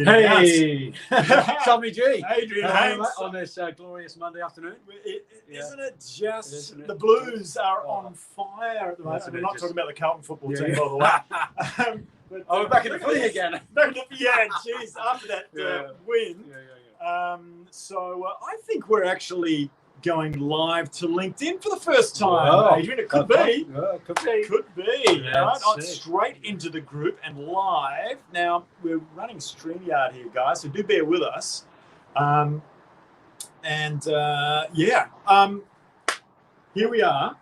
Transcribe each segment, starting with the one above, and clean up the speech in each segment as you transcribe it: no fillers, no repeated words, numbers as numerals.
Hey, Tommy G. Adrian Hanks. On this glorious Monday afternoon. Isn't it just the Blues are on fire at the moment? We're not talking about the Carlton football team, by the way. We're back in the footy again. Jeez, after that win. So I think we're actually going live to LinkedIn for the first time, Adrian. It could be. Could be. Right? Straight into the group and live. Now, we're running StreamYard here, guys, so do bear with us. Here we are.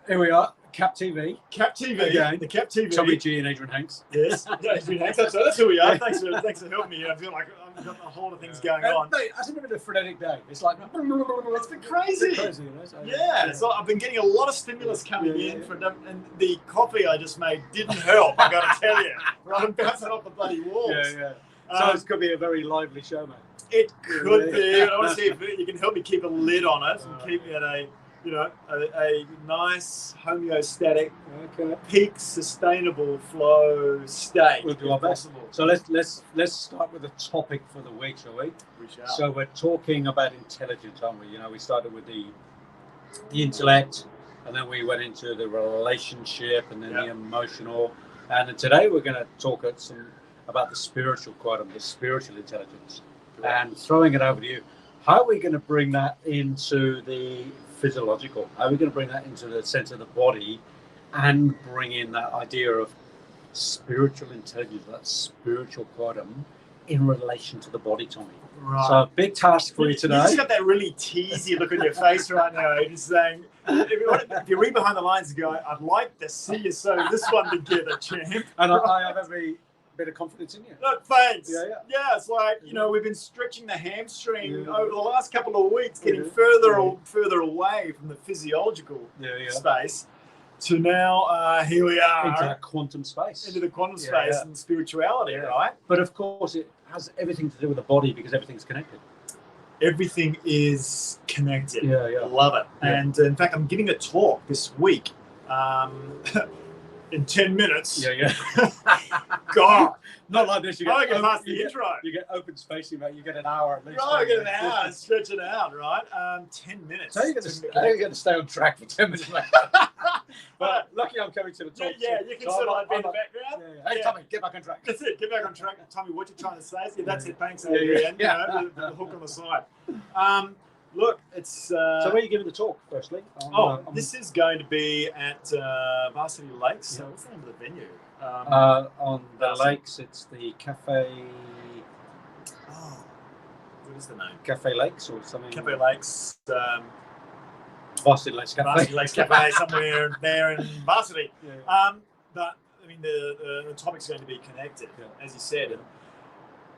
Cap TV. Again. The Cap TV. Tommy G and Adrian Hanks. Yes, Adrian Hanks. That's who we are. Thanks for helping me. I feel like I've got a whole lot of things going on. Mate, hasn't been a frenetic day. It's like it's been crazy. So I've been getting a lot of stimulus coming in and the coffee I just made didn't help. I got to tell you, I'm bouncing off the bloody walls. So this could be a very lively show, mate. It could be. I want to see if you can help me keep a lid on it and keep me at a nice homeostatic, peak sustainable flow state. We'll do our best. So let's start with the topic for the week, shall we? We shall. So we're talking about intelligence, aren't we? We started with the intellect, and then we went into the relationship, and then the emotional, and then today we're going to talk about the spiritual quantum, the spiritual intelligence, and throwing it over to you. How are we going to bring that into the physiological? How are we going to bring that into the sense of the body and bring in that idea of spiritual intelligence, that spiritual quantum in relation to the body, Tommy? Right. So big task for you today. You just got that really teasy look on your face right now. You're just saying, if you read behind the lines, you go, I'd like to see you sew this one together, champ. And I have every bit of confidence in you. No, thanks. Yeah, it's like, we've been stretching the hamstring over the last couple of weeks, getting further away from the physiological space to now here we are. Into that quantum space. Into the quantum space and spirituality, right? But of course, it has everything to do with the body because everything's connected. Everything is connected. I love it. And in fact, I'm giving a talk this week. In 10 minutes. God. Not like this. You get the intro. You get open spacing, mate. You get an hour at least. I get an hour and stretch it out, right? 10 minutes. How are you going to stay on track for 10 minutes, mate? But lucky I'm coming to the talk. You can sort of be in the background. Hey, Tommy, get back on track. That's it. Get back on track. Tommy, what you're trying to say? That's it. Thanks, Adrian. The hook on the side. Look, it's... so where are you giving the talk, firstly? This is going to be at Varsity Lakes. So what's the name of the venue? On the lakes, it's the Cafe... what is the name? Cafe Lakes or something? Cafe Lakes. Varsity Lakes Cafe. Varsity Lakes Cafe, somewhere there in Varsity. But, I mean, the topic's going to be connected, as you said. And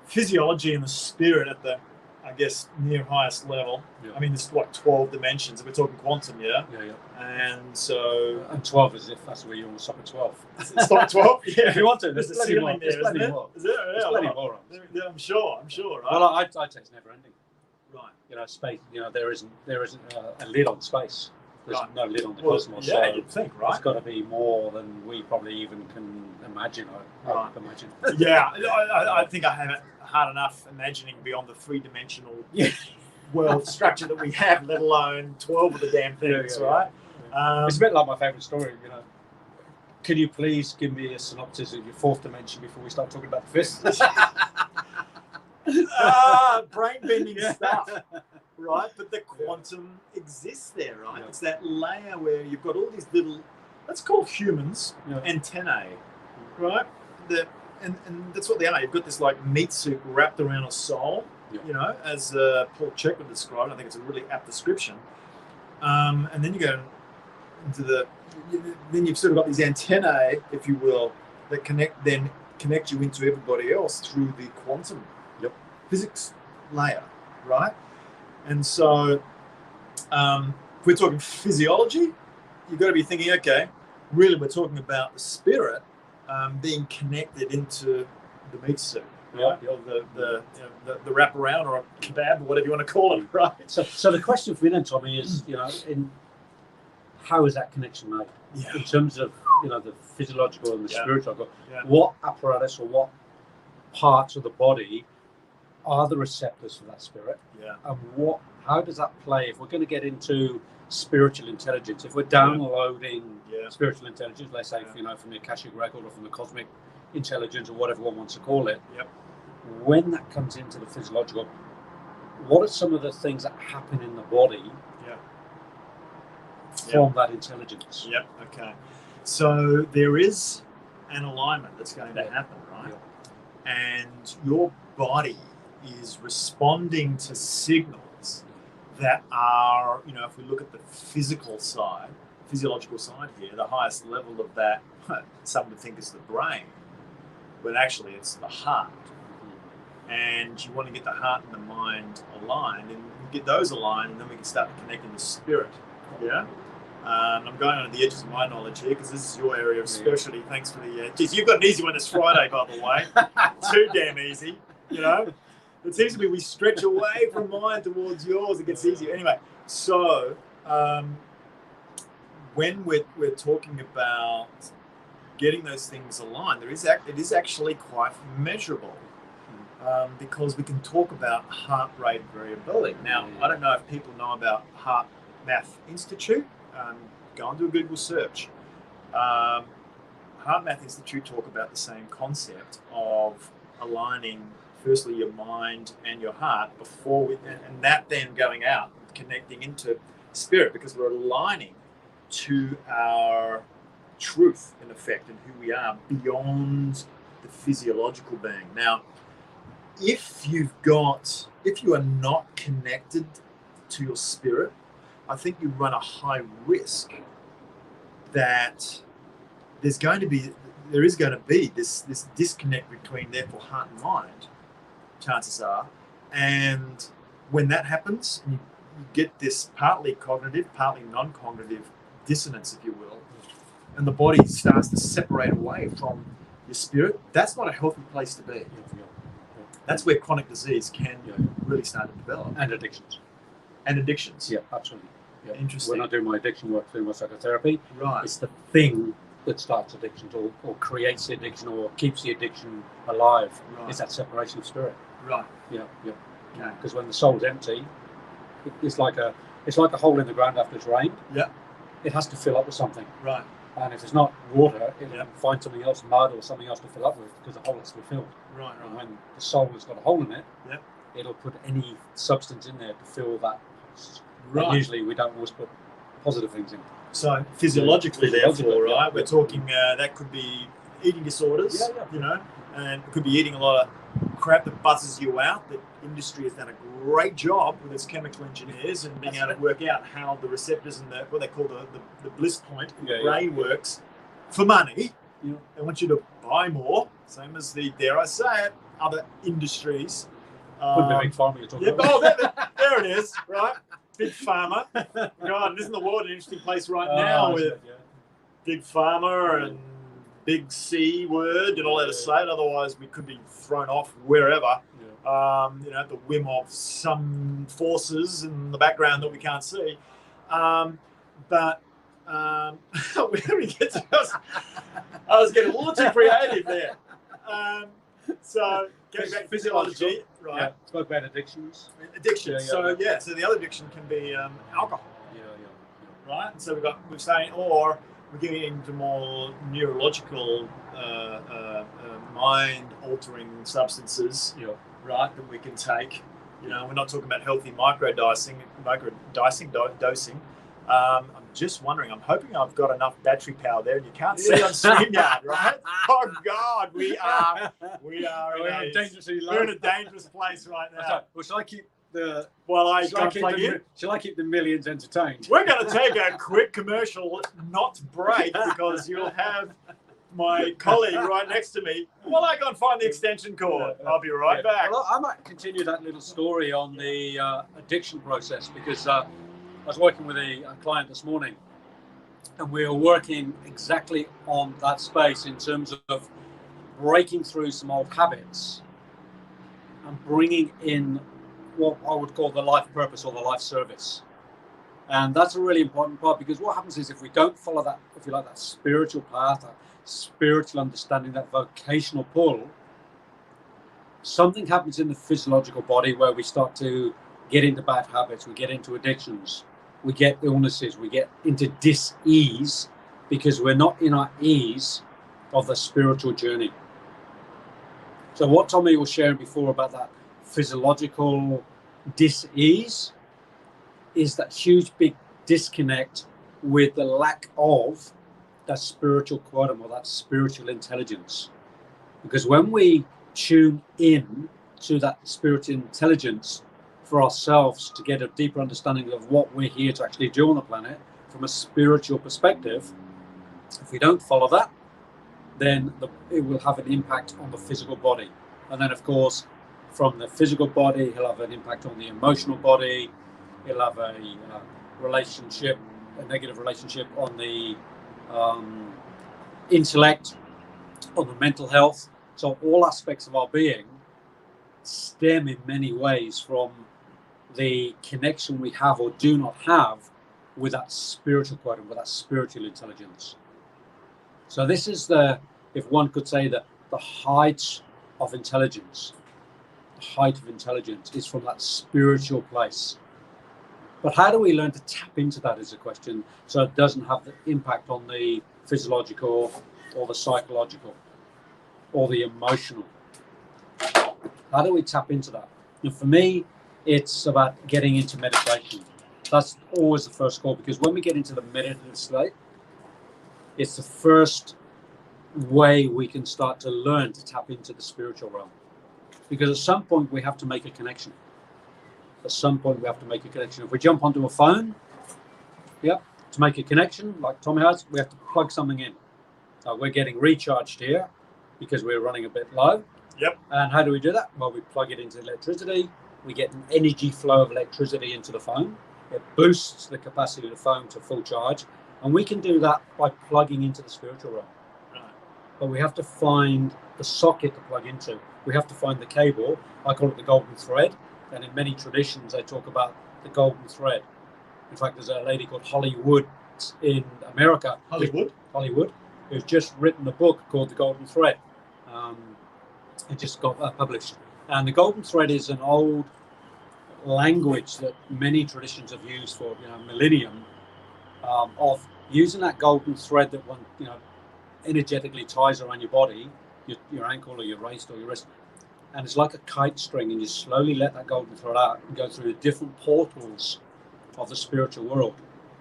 physiology and the spirit at the... I guess near highest level. I mean, there's 12 dimensions. We're talking quantum, And so... And 12 is if that's where you want to stop at 12. Stop at 12? If you want to. There's plenty more. There's plenty more. Is there? There's plenty more. Yeah, I'm sure, right? Well, I'd say it's never ending. Right. Space, there isn't a lid on space. There's no lid on the cosmos. Yeah, you'd think, right? It's got to be more than we probably even can imagine. I imagine. I think I have it hard enough imagining beyond the three-dimensional world structure that we have, let alone 12 of the damn things, right? It's a bit like my favourite story, Can you please give me a synopsis of your fourth dimension before we start talking about the fifth? Brain-bending stuff, right? But the quantum exists there, right? It's that layer where you've got all these little, let's call humans, antennae, right? And that's what they are. You've got this like meat suit wrapped around a soul, as Paul Check would describe. I think it's a really apt description. And then you go into then you've sort of got these antennae, if you will, that connect you into everybody else through the quantum physics layer, right? And so if we're talking physiology, you've got to be thinking, okay, really we're talking about the spirit being connected into the meat suit, right? The wraparound or a kebab or whatever you want to call it, right? So the question for me then, Tommy, is how is that connection made in terms of the physiological and the spiritual? What apparatus or what parts of the body are the receptors for that spirit? Yeah. And how does that play if we're going to get into spiritual intelligence? If we're downloading spiritual intelligence, let's say, from the Akashic record or from the cosmic intelligence or whatever one wants to call it, when that comes into the physiological, what are some of the things that happen in the body from that intelligence? Yep. Okay. So there is an alignment that's going to happen, right? And your body is responding to signals that are, if we look at the physiological side here, the highest level of that, some would think is the brain, but actually it's the heart. And you want to get the heart and the mind aligned, and get those aligned, and then we can start connecting the spirit. Yeah. I'm going on the edges of my knowledge here because this is your area of specialty. Thanks for the. Geez, you've got an easy one this Friday, by the way. Too damn easy. It seems to be we stretch away from mine towards yours. It gets easier. Anyway, so when we're talking about getting those things aligned, it is actually quite measurable. Because we can talk about heart rate variability. Now, I don't know if people know about Heart Math Institute. Go and do a Google search. Heart Math Institute talk about the same concept of aligning, firstly, your mind and your heart and that then going out and connecting into spirit, because we're aligning to our truth, in effect, and who we are beyond the physiological being. Now, if you are not connected to your spirit, I think you run a high risk that there is going to be this disconnect between, therefore, heart and mind, chances are. And when that happens, you get this partly cognitive, partly non-cognitive dissonance, if you will, and the body starts to separate away from your spirit. That's not a healthy place to be. That's where chronic disease can really start to develop. And addictions. Yeah, absolutely. Yeah. Interesting. When I do my addiction work through my psychotherapy, right, it's the thing that starts addictions or creates the addiction or keeps the addiction alive. Right. It's that separation of spirit. Right. Yeah. Because when the soul's empty, it's like a hole in the ground after it's rained. Yeah. It has to fill up with something. Right. And if it's not water, it'll find something else, mud or something else to fill up with, because the hole has to be filled. Right. And when the soul has got a hole in it, it'll put any substance in there to fill that. Right. And usually we don't always put positive things in. So physiologically, therefore, right, we're talking that could be eating disorders, and it could be eating a lot of crap that buzzes you out. The industry has done a great job with its chemical engineers and being able to work out how the receptors and what they call the bliss point in the brain works for money. Yeah. They want you to buy more, same as the, dare I say it, other industries. Could be Big Pharma you're talking about. There it is, right? Big Pharma. God, isn't the world an interesting place right now with Big Pharma and Big C word and all that aside? Otherwise, we could be thrown off wherever. At the whim of some forces in the background that we can't see. But where do we get to? I was getting a little too creative there. So getting back to physiology, right? Yeah, spoke about addictions. Addictions. So the other addiction can be alcohol. Right. And so we're saying, or we're getting into more neurological, mind-altering substances. Yeah. Right, that we can take. We're not talking about healthy dosing. I'm just wondering, I'm hoping I've got enough battery power there, and you can't see on StreamYard, right? Oh God, we're in a dangerous place right now. Okay. Well, shall I keep the shall I keep the millions entertained? We're going to take a quick commercial, not break, because you'll have my colleague right next to me. Well, I go and find the extension cord. I'll be right back. Well, I might continue that little story on the addiction process, because I was working with a client this morning, and we were working exactly on that space in terms of breaking through some old habits and bringing in what I would call the life purpose or the life service. And that's a really important part, because what happens is if we don't follow that, if you like, that spiritual path, that spiritual understanding, that vocational pull, something happens in the physiological body where we start to get into bad habits, we get into addictions, we get illnesses, we get into dis-ease because we're not in our ease of the spiritual journey. So what Tommy was sharing before about that physiological dis-ease is that huge big disconnect with the lack of that spiritual quantum or that spiritual intelligence. Because when we tune in to that spiritual intelligence for ourselves to get a deeper understanding of what we're here to actually do on the planet from a spiritual perspective, if we don't follow that, then it will have an impact on the physical body. And then, of course, from the physical body, he'll have an impact on the emotional body. He'll have a relationship, a negative relationship on the intellect, on the mental health. So all aspects of our being stem in many ways from the connection we have or do not have with that spiritual quantum, with that spiritual intelligence. So this is if one could say that the height of intelligence, is from that spiritual place. But how do we learn to tap into that is a question, so it doesn't have the impact on the physiological or the psychological or the emotional. How do we tap into that? And for me, it's about getting into meditation. That's always the first call, because when we get into the meditative state, it's the first way we can start to learn to tap into the spiritual realm. Because at some point we have to make a connection. If we jump onto a phone, to make a connection, like Tommy has, we have to plug something in. We're getting recharged here because we're running a bit low. Yep. And how do we do that? Well, we plug it into electricity. We get an energy flow of electricity into the phone. It boosts the capacity of the phone to full charge. And we can do that by plugging into the spiritual realm. Right. But we have to find the socket to plug into. We have to find the cable. I call it the golden thread. And in many traditions, they talk about the golden thread. In fact, there's a lady called Hollywood in America. Hollywood, who's just written a book called The Golden Thread. It just got published. And the golden thread is an old language that many traditions have used for millennium, of using that golden thread that one energetically ties around your body, your ankle or your waist or your wrist. And it's like a kite string, and you slowly let that golden thread out and go through the different portals of the spiritual world.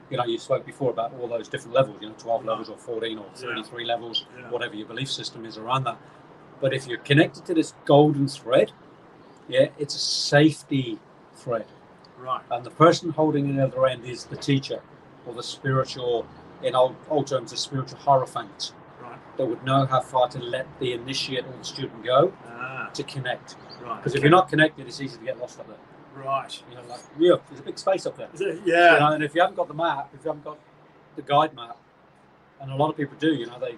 You spoke before about all those different levels, 12 levels or 14 or 33 levels, whatever your belief system is around that. But if you're connected to this golden thread, it's a safety thread. Right. And the person holding the other end is the teacher, or the spiritual, in old terms, the spiritual hierophant. That would know how far to let the initiate or the student go to connect. Right. Because if you're not connected, it's easy to get lost up there. Right. There's a big space up there. Yeah. And if you haven't got the map, if you haven't got the guide map, and a lot of people do, they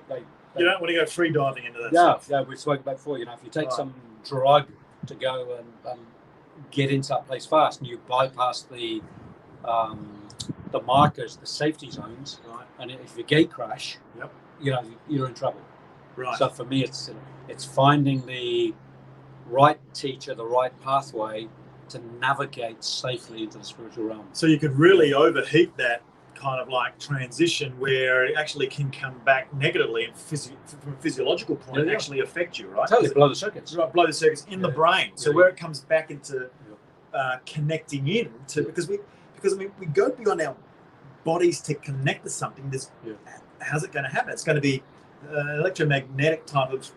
you don't want to go free diving into that stuff. Yeah, we spoke about before. If you take some drug to go and get into that place fast, and you bypass the markers, the safety zones, and if you gate crash, you're in trouble. Right. So for me, it's finding the right teacher, the right pathway to navigate safely into the spiritual realm. So you could really overheat that kind of like transition where it actually can come back negatively and from a physiological point actually affect you, right? Totally blow the circuits. Right, blow the circuits in the brain. So where it comes back into connecting in to because we go beyond our bodies to connect to something. How's it going to happen? It's going to be electromagnetic type of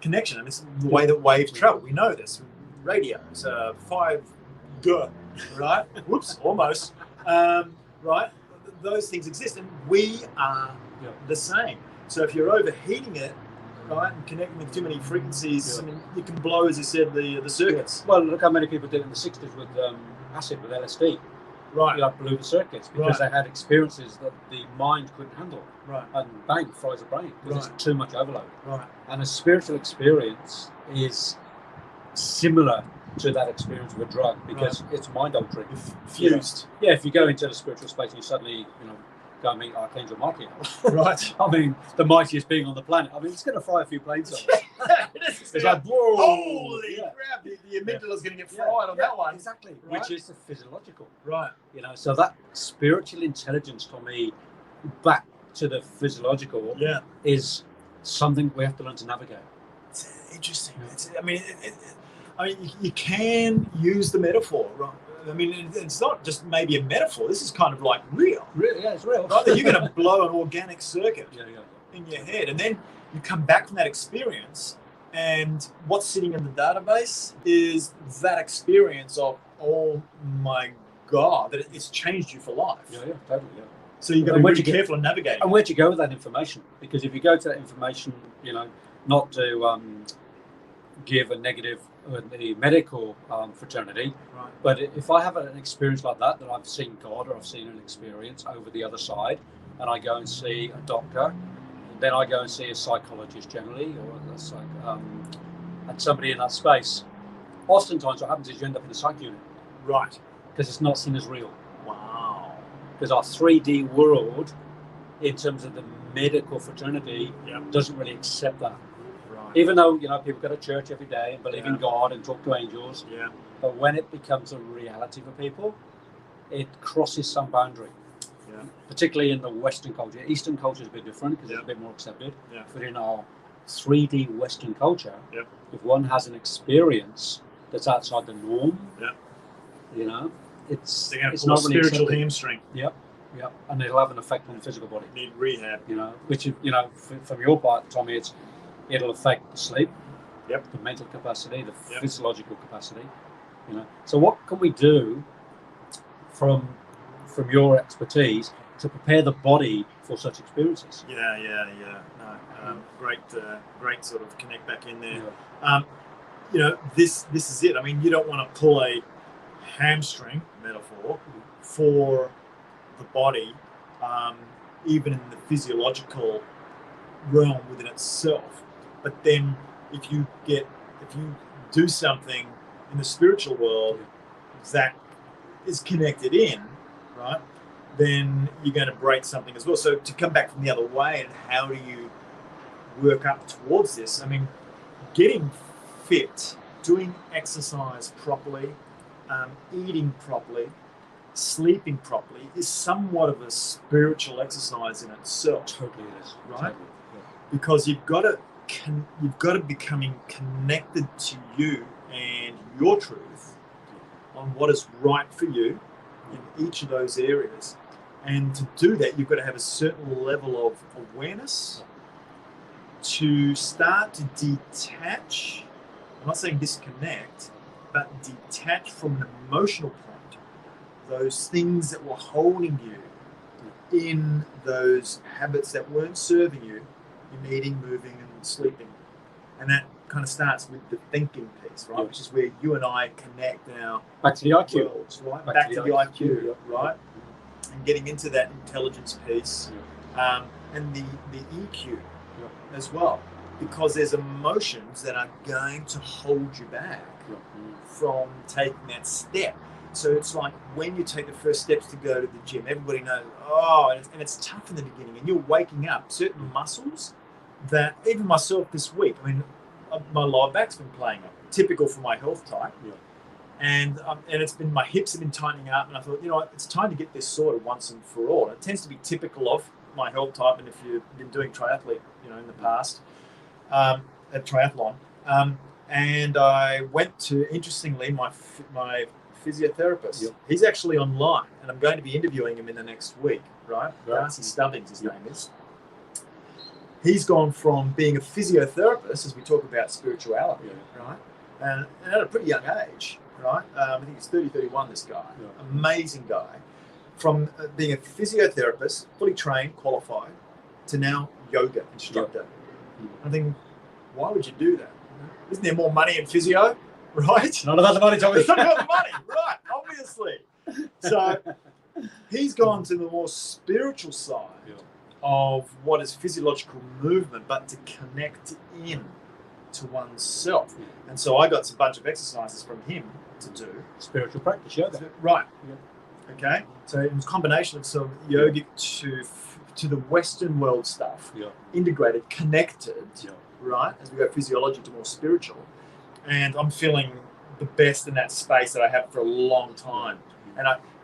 connection. And it's the way that waves travel. We know this. Radios, 5G, right? Whoops, almost. Right? Those things exist, and we are the same. So if you're overheating it, right, and connecting with too many frequencies, I mean, you can blow, as you said, the circuits. Well, look how many people did in the 60s with acid, with LSD. Right. Blew the circuits because they had experiences that the mind couldn't handle. Right. And bang, fries the brain because it's too much overload. Right. And a spiritual experience is similar to that experience of a drug because it's mind altering. Fused. If you go into the spiritual space and you suddenly, go and meet Archangel Michael. Right. I mean, the mightiest being on the planet. I mean, it's going to fry a few planes off. It's like, whoa. Holy crap, the amygdala's going to get fried on that one. Exactly. Right? Which is the physiological. Right. You know, so that spiritual intelligence, for me, back to the physiological, is something we have to learn to navigate. It's interesting. You can use the metaphor, right? I mean, it's not just maybe a metaphor. This is kind of like real. Really, yeah, it's real. Right? That you're going to blow an organic circuit Yeah. in your head, and then you come back from that experience, and what's sitting in the database is that experience of, oh my God, that it's changed you for life. Yeah, totally. Yeah. So you've got to be really careful in navigating. And where'd you go with that information? Because if you go to that information, you know, not to give a negative the medical fraternity, right. But if I have an experience like that I've seen God or I've seen an experience over the other side, and I go and see a doctor, then I go and see a psychologist generally, or and somebody in that space. Oftentimes what happens is you end up in a psych unit. Right. Because it's not seen as real. Wow. Because our 3D world, in terms of the medical fraternity, doesn't really accept that. Right. Even though, you know, people go to church every day and believe in God and talk to angels, but when it becomes a reality for people, it crosses some boundary. Yeah. Particularly in the Western culture. Eastern culture is a bit different because it's a bit more accepted. Yeah. But in our 3D Western culture, Yep. if one has an experience that's outside the norm, you know, it's they're going to it's pull not a really spiritual accepted. hamstring. Yep, and it'll have an effect on the physical body. Need rehab. You know, which, you know, from your part, Tommy, it'll affect the sleep, the mental capacity, the physiological capacity. You know, so what can we do from your expertise to prepare the body for such experiences? No, great sort of connect back in there. You know, this is it. I mean, you don't want to pull a hamstring metaphor for the body, even in the physiological realm within itself. But then if you do something in the spiritual world that is connected in, right, then you're going to break something as well. So to come back from the other way, and how do you work up towards this? I mean, getting fit, doing exercise properly, eating properly, sleeping properly is somewhat of a spiritual exercise in itself. Totally it is. Right? Totally, because you've got to becoming connected to you and your truth on what is right for you in each of those areas. And to do that, you've got to have a certain level of awareness to start to detach. I'm not saying disconnect, but detach from an emotional point, those things that were holding you in those habits that weren't serving you in eating, moving, and sleeping. And that kind of starts with the thinking piece, right? Which is where you and I connect now. Back to the IQ. Worlds, right? Back to the IQ, right? And getting into that intelligence piece, and the EQ as well. Because there's emotions that are going to hold you back from taking that step. So it's like when you take the first steps to go to the gym, everybody knows, and it's tough in the beginning, and you're waking up certain muscles that, even myself this week, I mean, my lower back's been playing up, typical for my health type. And it's been, my hips have been tightening up, and I thought, you know what, it's time to get this sorted once and for all. And it tends to be typical of my health type, and if you've been doing triathlete, you know, in the past, at triathlon, and I went to, interestingly, my physiotherapist. He's actually online, and I'm going to be interviewing him in the next week, right? Darcy Stubbings, his name is. He's gone from being a physiotherapist, as we talk about spirituality, right? And at a pretty young age, right? I think he's 31, this guy. Amazing guy. From being a physiotherapist, fully trained, qualified, to now yoga instructor. I think, why would you do that? Isn't there more money in physio? Right? Not about the money, Tommy. It's not about the money, right? Obviously. So he's gone to the more spiritual side of what is physiological movement, but to connect in to oneself. And so I got a bunch of exercises from him to do. Spiritual practice, yoga. Right. Okay, so it was a combination of some yogic to the Western world stuff, integrated, connected, right? As we go physiology to more spiritual, and I'm feeling the best in that space that I have for a long time,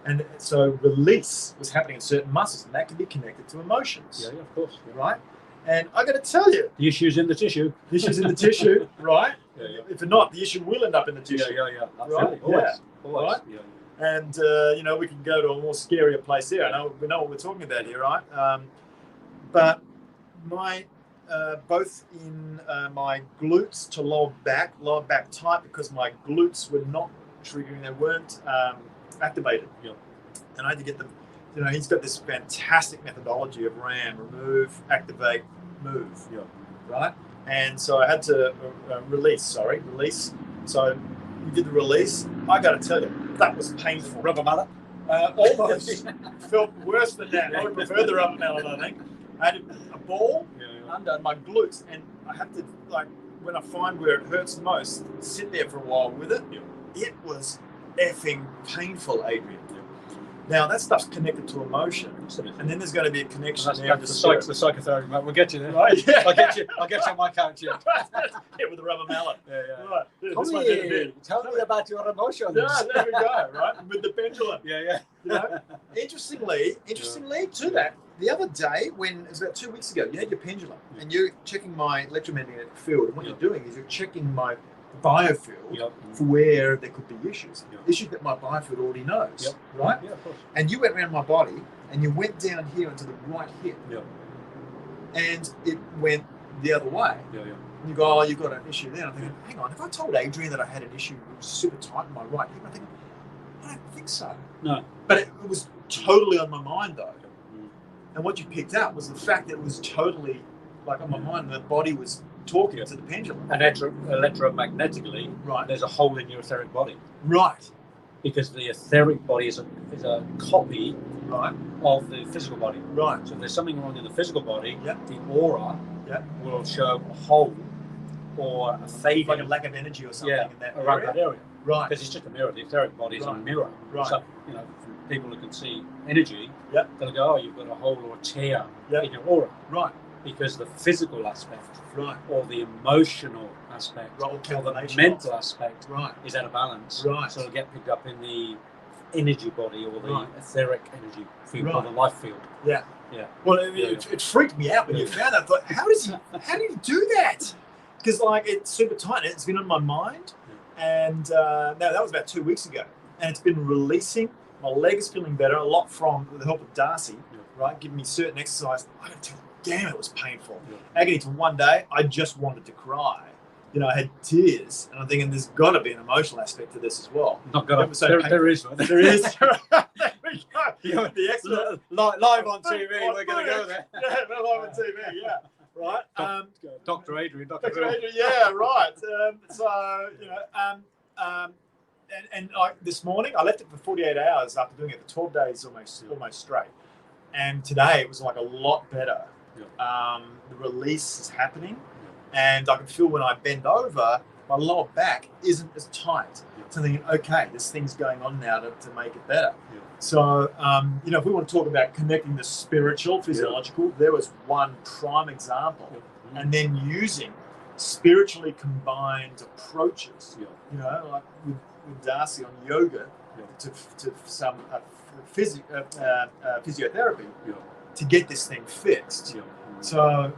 and so release was happening in certain muscles, and that can be connected to emotions. Yeah, of course. Right? And I got to tell you, the issue's in the tissue. The issue's in the tissue, right? Yeah. If not, the issue will end up in the tissue. Yeah. Right? Always. Right? Yeah. And we can go to a more scarier place here. We know what we're talking about here, right? But my both in my glutes to lower back tight, because my glutes were not triggering; they weren't activated. Yeah. And I had to get them. He's got this fantastic methodology of RAM: remove, activate, move. Yeah. Right. And so I had to release. So we did the release. I got to tell you, that was painful. Rubber mallet? Almost. Felt worse than that. I would prefer the rubber mallet, I think. I had a ball under my glutes, and I have to, when I find where it hurts most, sit there for a while with it. Yeah. It was effing painful, Adrian. Now, that stuff's connected to emotion, and then there's going to be a connection there. The psychotherapy, mate. We'll get you there. Right, yeah. I'll get you on my couch. Yeah, with the rubber mallet. Yeah. Right. Tell me about your emotions. Yeah, there we go. Right, with the pendulum. Yeah. Interestingly, to that, the other day, when it was about 2 weeks ago, you had your pendulum, and you're checking my electromagnetic field, and what you're doing is you're checking my biofield for where there could be issues that my biofield already knows, right? Yeah, of course. And you went around my body, and you went down here into the right hip, and it went the other way. Yeah. And you go, you've got an issue there. I'm thinking, hang on, if I told Adrian that I had an issue that was super tight in my right hip, I'm thinking, I don't think so. No. But it was totally on my mind, though. And what you picked up was the fact that it was totally on my mind, and the body was talking to the pendulum. And electromagnetically, there's a hole in your etheric body. Right. Because the etheric body is a copy of the physical body. Right. So if there's something wrong in the physical body, the aura will show a hole or a fading. Like a lack of energy or something in that around area. that area. Right. Because it's just a mirror. The etheric body is a mirror. Right. So, from people who can see energy, they'll go, you've got a hole or a tear in your aura. Right. Because the physical aspect, or the emotional aspect, or the mental aspect, is out of balance. Right. So it'll get picked up in the energy body or the etheric energy field or the life field. Yeah. Yeah. Well, it freaked me out when you found that. I thought, how do you do that? Because it's super tight. It's been on my mind, and now that was about 2 weeks ago, and it's been releasing. My leg is feeling better, a lot from the help of Darcy, giving me certain exercise. I got to tell you, damn, it was painful. Agony to one day, I just wanted to cry. I had tears, and I'm thinking there's got to be an emotional aspect to this as well. There is. There is. There we go. The expert. Live on TV, we're going to go there. Yeah, live on TV, yeah. Right. Dr. Adrian. Yeah, right. And this morning, I left it for 48 hours after doing it for 12 days almost straight. And today, it was a lot better. The release is happening, and I can feel when I bend over, my lower back isn't as tight. So I'm thinking, okay, this thing's going on now to make it better. So, if we want to talk about connecting the spiritual, physiological, there was one prime example. And then using spiritually combined approaches, like with Darcy on yoga to some physiotherapy to get this thing fixed. So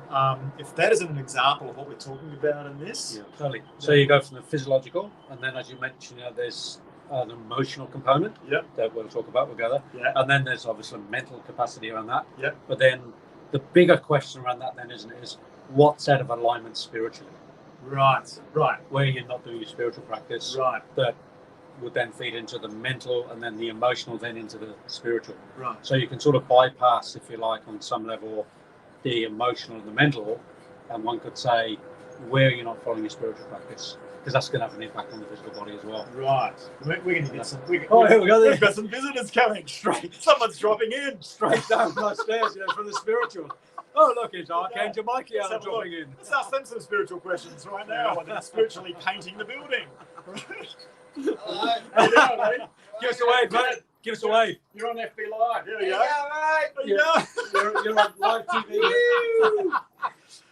if that isn't an example of what we're talking about in this. Totally. So you go from the physiological, and then as you mentioned, there's an emotional component that we'll talk about together. And then there's obviously mental capacity around that. But then the bigger question around that then, isn't it, is what's out of alignment spiritually? Right. Where you're not doing your spiritual practice. That would then feed into the mental, and then the emotional then into the spiritual. So you can sort of bypass, if you like, on some level, the emotional and the mental, and one could say where you're not following your spiritual practice, because that's going to have an impact on the physical body as well. Right. We're going to get some. Here we go. We've got some visitors coming. Someone's dropping in straight down my stairs, from the spiritual. Oh, look, it's Archangel Mikey dropping in. Let's ask them some spiritual questions right now. While they're spiritually painting the building. Give us a wave, mate. Give us a wave. You're on FB Live. Here we go. Yeah, right. There you go. You're on live TV.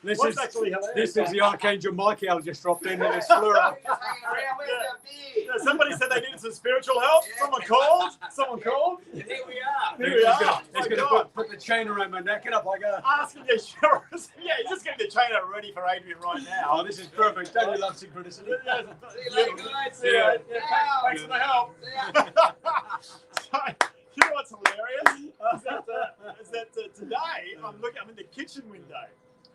This What's is actually hilarious? this is the Archangel Michael just dropped in and it's plural. Yeah, somebody said they needed some spiritual help. Someone called. Here we are. Here we are. He's My going to God. put the chain around my neck and up like a... Asking the insurers. Yeah, he's just getting the trainer ready for Adrian right now. Oh, this is perfect. Don't you love synchronicity? Yeah, See you later, guys. See you. Yeah, thanks for the help. Yeah. So, you know what's hilarious? Is that today I'm in the kitchen window,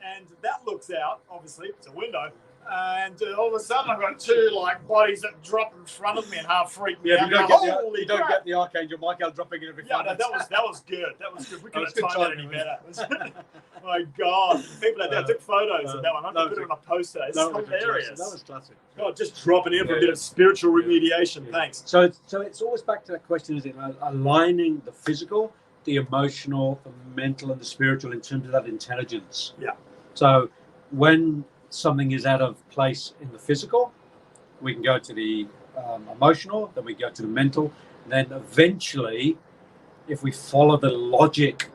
and that looks out. Obviously, it's a window, and all of a sudden I've got two bodies that drop in front of me and half freak me Yeah, out. you don't get the Archangel Michael dropping in every Yeah, 5 no, minutes. that was good. That was good. We couldn't That have was timed good that any timing. better. My God, people out there, I took photos of that one. I'm that going to was put it on a poster. It's That was hilarious. classic. That was classic. God, just dropping in for a bit of spiritual remediation. Thanks. So it's always back to that question, isn't it? Aligning the physical, the emotional, the mental, and the spiritual in terms of that intelligence. Yeah. So when something is out of place in the physical, we can go to the emotional, then we go to the mental, and then eventually, if we follow the logic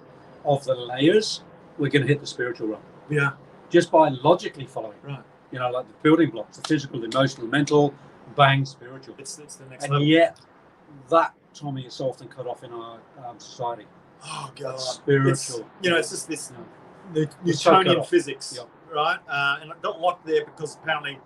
of the layers, we're going to hit the spiritual realm. Yeah. Just by logically following. Right. You know, like the building blocks, the physical, the emotional, mental, bang, spiritual. It's the next And level. yet, that, Tommy, is often cut off in our society. Oh God, Spiritual. It's just this the It's so cut Newtonian off. physics, Yeah. right? And it got locked there because apparently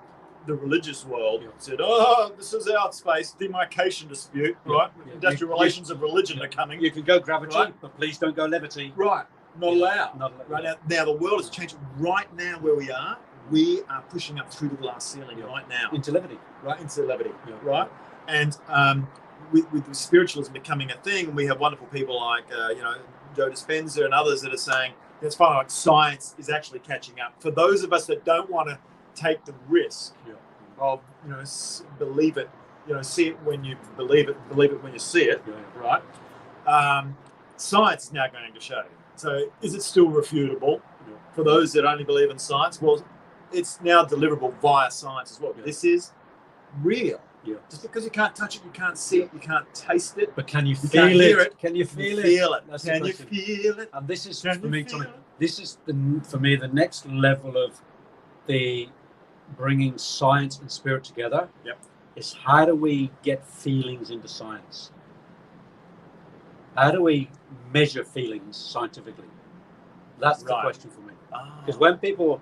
the religious world Yeah. said, "Oh, this is our space, demarcation dispute, Yeah. right? Yeah. Industrial relations of religion are coming, You can go gravity, Right. but please don't go levity. right? Not allowed." Not allowed. Right now, the world has changed. Right now, where we are pushing up through the glass ceiling. Yeah. Right now, Into levity. right into levity, Yeah. right? And with spiritualism becoming a thing, we have wonderful people like Joe Dispenza and others that are saying it's fine. Like science is actually catching up. For those of us that don't want to take the risk Yeah. of believe it, see it when you believe it when you see it, Yeah. right? Science is now going to show. So is it still refutable? Yeah. For those that only believe in science? Well, it's now deliverable via science as well. Yeah. This is real. Yeah. Just because you can't touch it, you can't see it, you can't taste it. But can you can't feel hear it? it. Can you feel it? Feel it. That's the Can you question. feel it? And this is Can for you me, feel Tommy. it? This is for me the next level of the bringing science and spirit together. Yep. Is how do we get feelings into science? How do we measure feelings scientifically? That's the Right. question for me. Ah. Because when people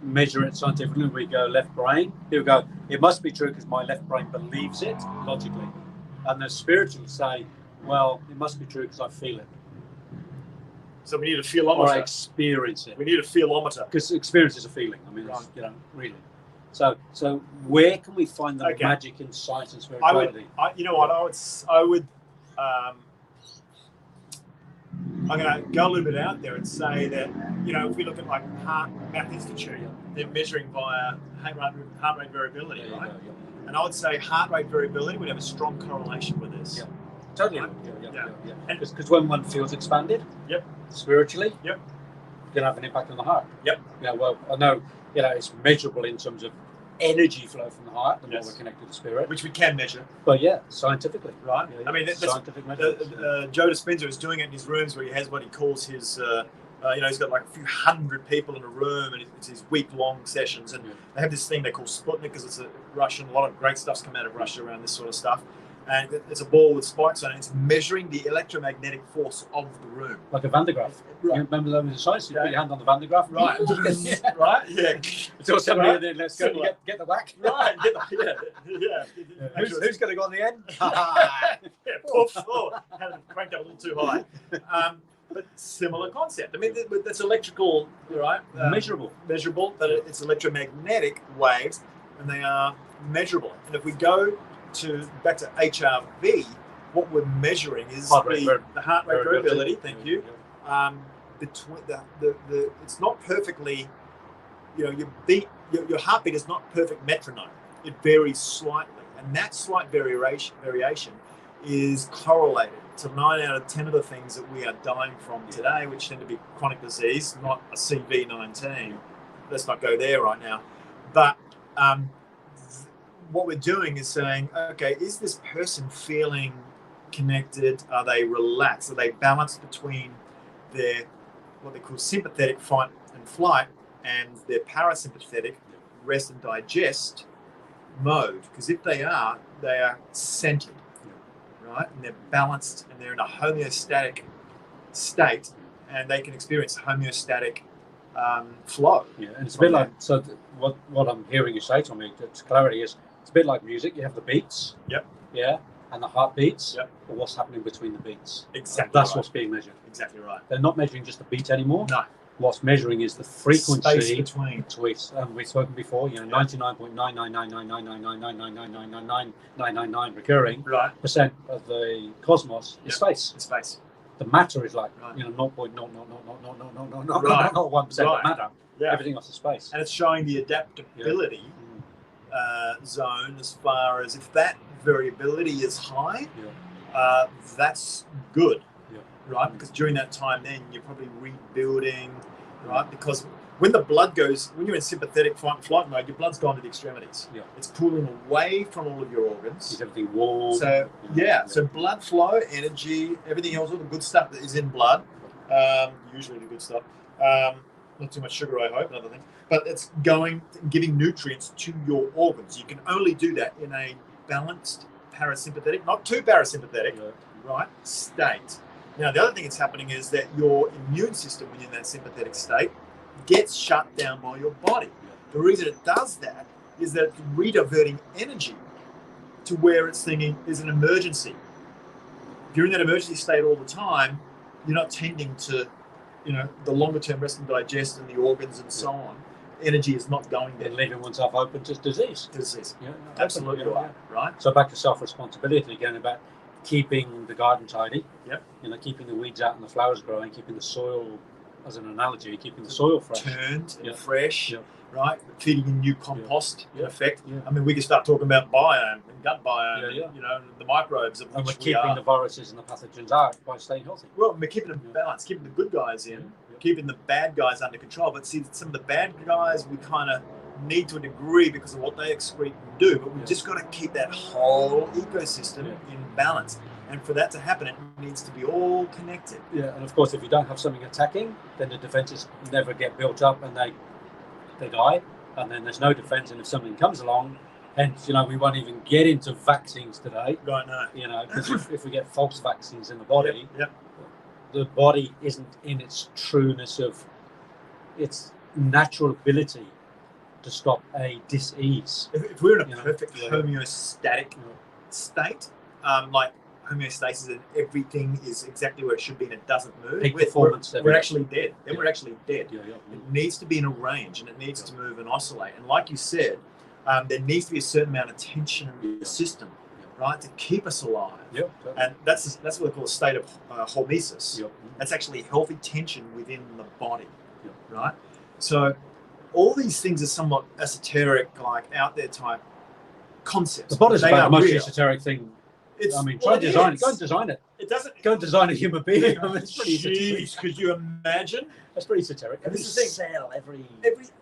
measure it scientifically, we go left brain, people go, it must be true because my left brain believes it logically. And the spiritual say, well, it must be true because I feel it. So we need a Or I feelometer. experience it. We need a feelometer. Because experience is a feeling. I mean, it's, Right. really. So where can we find the Okay. magic in science and I spirituality? would, you know what? I would. I'm going to go a little bit out there and say that if we look at like Heart Math Institute, they're measuring via heart rate variability, There you right? go, yeah. And I would say heart rate variability would have a strong correlation with this. Yeah. Totally. Right? Yeah. And- Because when one feels expanded, Yep. spiritually, Yep. it's going to have an impact on the heart. Yep. Yeah. Well, I know, it's measurable in terms of energy flow from the heart, the more Yes. we're connected to spirit. Which we can measure, But yeah, scientifically. right? Yeah, I mean, that's scientific methods. Joe Dispenza is doing it in his rooms where he has what he calls his, he's got like a few hundred people in a room and it's his week-long sessions. And Yeah. they have this thing they call Sputnik because it's a Russian, a lot of great stuff's come out of Russia around this sort of stuff. And it's a ball with spikes on it. It's measuring the electromagnetic force of the room. Like a Van de Graaff. Right. You remember that with the science? You Yeah. put your hand on the Van de Graaff. Right. Yeah. Right? Yeah. So somebody Right. then, let's go Similar. get the whack. Right. Yeah. Who's going to go on the end? Yeah, poof. Oh, had it cranked up a little too high. But similar concept. I mean, that's electrical, right? Measurable. But it's electromagnetic waves, and they are measurable. And if we go back to HRV, what we're measuring is Heart rate the heart rate variability. Thank you. Yeah. Between the it's not perfectly, your heartbeat is not perfect metronome. It varies slightly, and that slight variation is correlated to 9 out of 10 of the things that we are dying from today, which tend to be chronic disease, not a CV-19. Let's not go there right now. But what we're doing is saying, okay, is this person feeling connected? Are they relaxed? Are they balanced between their what they call sympathetic fight and flight and their parasympathetic rest and digest mode? Because if they are centered, right, and they're balanced and they're in a homeostatic state, and they can experience homeostatic flow. Yeah, and it's a bit like, so what I'm hearing you say to me, to clarity, is it's a bit like music. You have the beats. Yep. Yeah, and the heartbeats. Yep. But what's happening between the beats? Exactly. That's right. what's being measured. Exactly right. They're not measuring just the beat anymore. No. What's measuring is the frequency Space between. tweets. We've spoken before, 99.9999999999999 recurring Right. percent of the cosmos is space. In space. The matter is like, Right. 0.0000001% of matter. Yeah. Everything else is space. And it's showing the adaptability zone as far as if that variability is high, that's good, right? Because during that time then you're probably rebuilding, right? Because when the blood goes, when you're in sympathetic fight and flight mode, your blood's gone to the extremities. Yeah. It's pulling away from all of your organs. Is everything warm? So so blood flow, energy, everything else, all the good stuff that is in blood, usually the good stuff. Not too much sugar, I hope, another thing. But it's giving nutrients to your organs. You can only do that in a balanced parasympathetic, not too parasympathetic, right, state. Now, the other thing that's happening is that your immune system, when you're in that sympathetic state, gets shut down by your body. The reason it does that is that it's rediverting energy to where it's thinking there's an emergency. If you're in that emergency state all the time, you're not tending to, the longer term rest and digest and the organs and so on. Energy is not going there. And leaving oneself open to disease. Yeah, absolutely right. Right. So back to self-responsibility again, about keeping the garden tidy. Yep. Keeping the weeds out and the flowers growing, keeping the soil, as an analogy, keeping the soil fresh. Turned and fresh. Yep. Right, feeding in new compost in effect. Yeah. I mean, we can start talking about biome and gut biome, the microbes of and which we're keeping the viruses and the pathogens out by staying healthy. Well, we're keeping them balanced, keeping the good guys in, keeping the bad guys under control. But see, some of the bad guys we kind of need to a degree because of what they excrete and do. But we've just got to keep that whole ecosystem in balance. And for that to happen, it needs to be all connected. Yeah, and of course, if you don't have something attacking, then the defenses never get built up and they die, and then there's no defense. And if something comes along, hence, we won't even get into vaccines today. Right, no. Because if we get false vaccines in the body, the body isn't in its trueness of its natural ability to stop a disease. If we're in a perfect homeostatic state, like homeostasis and everything is exactly where it should be and it doesn't move, we're actually dead. Then we're actually dead. It needs to be in a range and it needs to move and oscillate. And like you said, there needs to be a certain amount of tension in the system, right, to keep us alive. And that's what they call a state of hormesis. That's actually healthy tension within the body, right? So all these things are somewhat esoteric, like out there type concepts. The body's about the most esoteric thing. Try and design it. Go and design it. It doesn't. Go and design a human being. It's pretty esoteric. Could you imagine? That's pretty esoteric. Every cell, every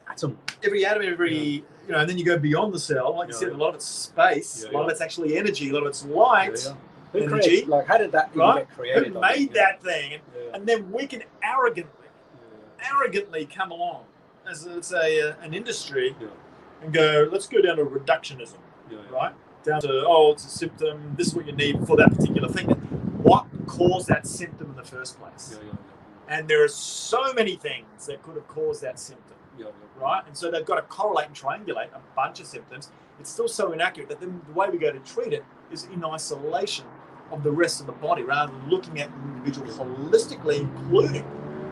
atom, and then you go beyond the cell. Like you said, a lot of it's space, a lot of it's actually energy, a lot of it's light. Energy. How did that get created? Who made that thing? And then we can arrogantly come along as an industry and go, let's go down to reductionism, right? Down to, it's a symptom, this is what you need for that particular thing. What caused that symptom in the first place? And there are so many things that could have caused that symptom, right? And so they've got to correlate and triangulate a bunch of symptoms. It's still so inaccurate that then the way we go to treat it is in isolation of the rest of the body, rather than looking at the individual holistically, including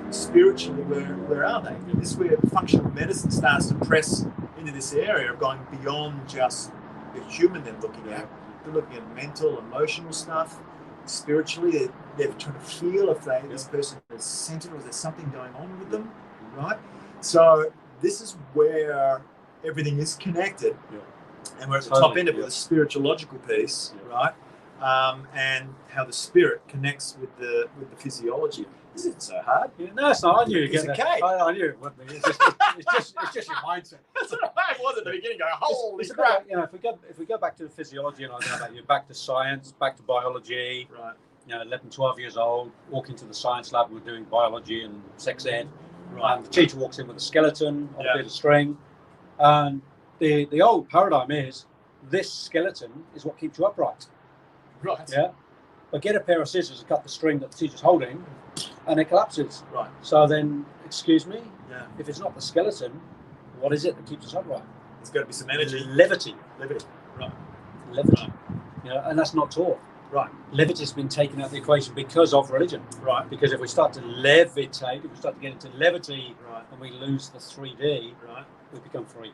spiritually, where are they? This is where functional medicine starts to press into this area of going beyond just the human they're looking at. They're looking at mental, emotional stuff. Spiritually, they're trying to feel if this person is centered or there's something going on with them, right? So this is where everything is connected, and we're at the top end of it, the spirituaological piece, right? And how the spirit connects with the physiology. This isn't so hard. Yeah, no, it's not. I knew you'd Piece get of there. cake. I knew it would be. It's just your mindset. That's what I was at the beginning. Going, holy It's crap! about, if we go back to the physiology, and I don't know about you, back to science, back to biology. Right. 11, 12 years old, walk into the science lab, and we're doing biology and sex ed. Right. And the teacher walks in with a skeleton on Yeah. a bit of string. And the old paradigm is this skeleton is what keeps you upright. Right. Yeah. But get a pair of scissors and cut the string that the teacher's holding, and it collapses. Right. So then, excuse me, Yeah. if it's not the skeleton, what is it that keeps us upright? There's got to be some energy. Levity. Levity. Right. Levity. And that's not taught. Right. Levity has been taken out of the equation because of religion. Right. Because if we start to levitate, if we start to get into levity, Right. and we lose the 3D, Right. we become free.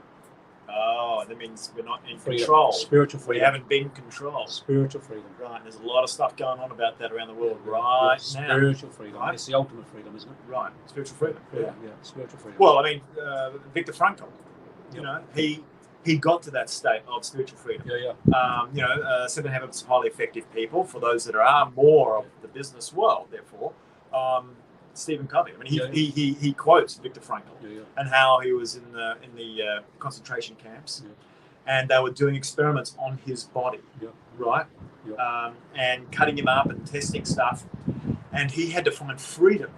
Oh, that means we're not in Freedom. control. Spiritual We freedom. haven't been controlled. Spiritual freedom. Right. There's a lot of stuff going on about that around the world right now. Spiritual freedom. Right. It's the ultimate freedom, isn't it? Right. Spiritual freedom. Yeah. Spiritual freedom. Well, I mean, Viktor Frankl, Yeah. he got to that state of spiritual freedom. Yeah. 7 Habits of Highly Effective People, for those that are more of the business world, therefore, Stephen Covey. I mean, he quotes Viktor Frankl Yeah. and how he was in the concentration camps, and they were doing experiments on his body, right? And cutting him up and testing stuff, and he had to find freedom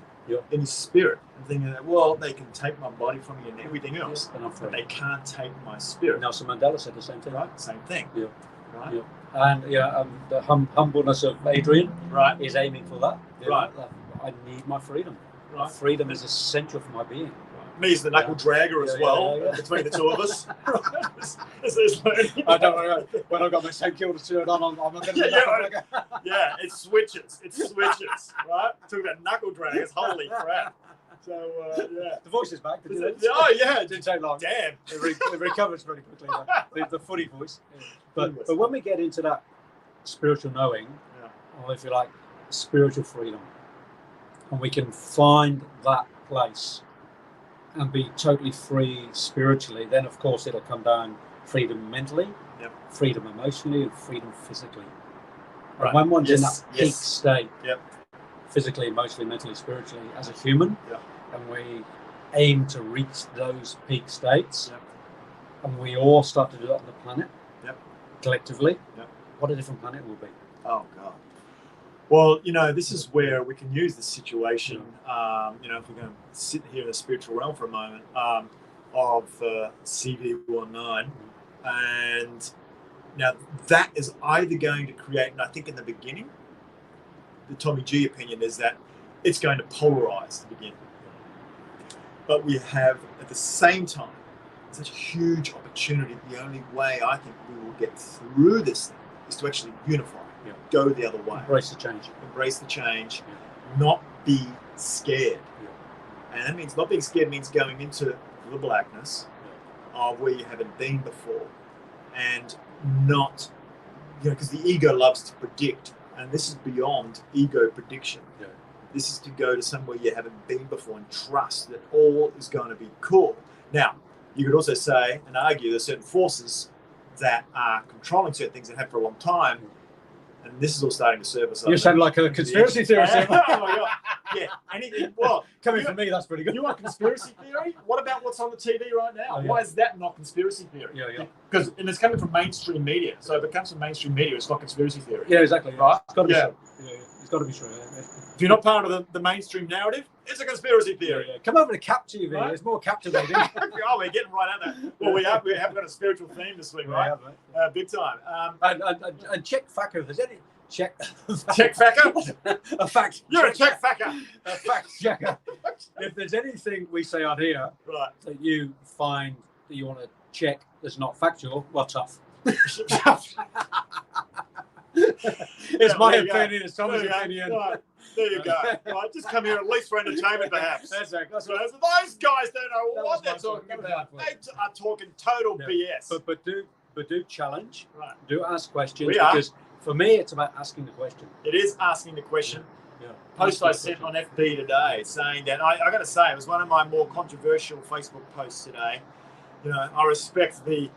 in his spirit, and thinking that, well, they can take my body from me and everything else, but they can't take my spirit. Nelson Mandela said the same thing. Right, same thing. Yeah. Right. Yeah. And the humbleness of Adrian Right. is aiming for that. Right. I need my freedom. My Right. freedom is essential for my being. Me as the knuckle dragger as well, between the two of us. I don't know. When I've got my St Kilda shirt on, I'm not going to Yeah, it switches. Right? Talking about knuckle draggers, holy crap. So, yeah. The voice is back. Oh, yeah. It didn't take long. Damn. It recovers very quickly. The footy voice. But when we get into that spiritual knowing, or if you like, spiritual freedom, and we can find that place and be totally free spiritually, then of course it'll come down freedom mentally, freedom emotionally, and freedom physically. Right. And when one's in that Yes. peak state, Yep. physically, emotionally, mentally, spiritually, as a human, and we aim to reach those peak states, and we all start to do that on the planet, collectively, what a different planet will be. Oh, God. Well, this is where we can use this situation, if we're going to sit here in the spiritual realm for a moment, of CV19. And now that is either going to create, and I think in the beginning, the Tommy G opinion is that it's going to polarize the beginning. But we have, at the same time, such a huge opportunity. The only way I think we will get through this thing is to actually unify. Go the other way. Embrace the change. Embrace the change. Not be scared. And that means not being scared means going into the blackness of where you haven't been before, and not, because the ego loves to predict, and this is beyond ego prediction. This is to go to somewhere you haven't been before and trust that all is going to be cool. Now, you could also say and argue there's certain forces that are controlling certain things and have for a long time. And this is all starting to surface. You sound like a conspiracy theorist. Oh my God. Yeah, anything. Well, coming from me, that's pretty good. You want conspiracy theory? What about what's on the TV right now? Oh, yeah. Why is that not conspiracy theory? Because it's coming from mainstream media. So if it comes from mainstream media, it's not conspiracy theory. Yeah, exactly. Right? It's got to be true. It's got to be true. If you're not part of the mainstream narrative, it's a conspiracy theory. Come over to Cap TV. Right? It's more captivating. Oh, we're getting right at that. Well, we have got a spiritual theme this week, right? Big time. And check Facker if there's any. Check Facker? A fact. You're a check Facker. A fact checker. If there's anything we say out here that you find that you want to check that's not factual, well, tough. It's my opinion. It's Tommy's opinion. Right. There you go. Right. Just come here at least for entertainment, perhaps. That's right. Those guys don't know what they're talking about. They are talking total BS. But do challenge. Right. Do ask questions. Because for me, it's about asking the question. It is asking the question. Post I sent on FB today saying that, I got to say, it was one of my more controversial Facebook posts today. I respect the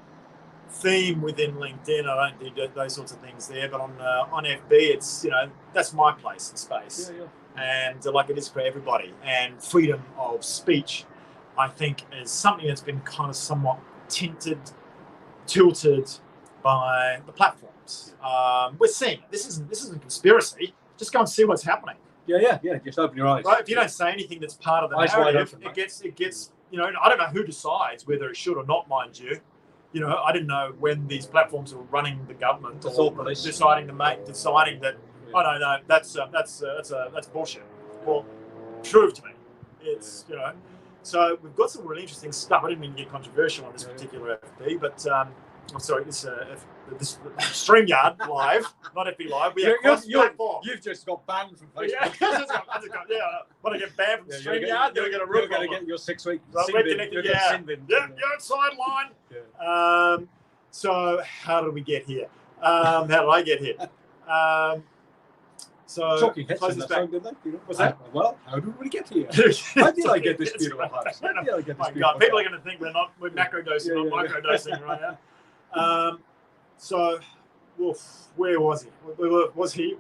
theme within LinkedIn. I don't do those sorts of things there, but on FB, it's, that's my place in space. and like it is for everybody. And freedom of speech, I think, is something that's been kind of somewhat tilted by the platforms. We're seeing it. This isn't conspiracy. Just go and see what's happening. Yeah. Just open your eyes. Right? If you don't say anything that's part of the Eyes wide narrative, open, right? it gets. You know, I don't know who decides whether it should or not, mind you. You know, I didn't know when these platforms were running the government It's all or police. deciding that. I don't know. That's bullshit. Well, prove to me. It's you know. So we've got some really interesting stuff. I didn't mean to get controversial on this particular FB, but I'm sorry. This StreamYard live, not FB live. We have cross-platform. You've just got banned from Facebook. Yeah, want to get banned from StreamYard? Then we get a rip. You're going to get your 6 week. Well, we're connected. Yeah, you're sideline. Yeah. So how did we get here? How did I get here? So Talking heads close in this that back. song, did they? What's that? Well, how did we get here? How did I get this beautiful house? How did I get this My beautiful God, people are house? going to think we're macrodosing, not microdosing right now. So, where was he? Where was me?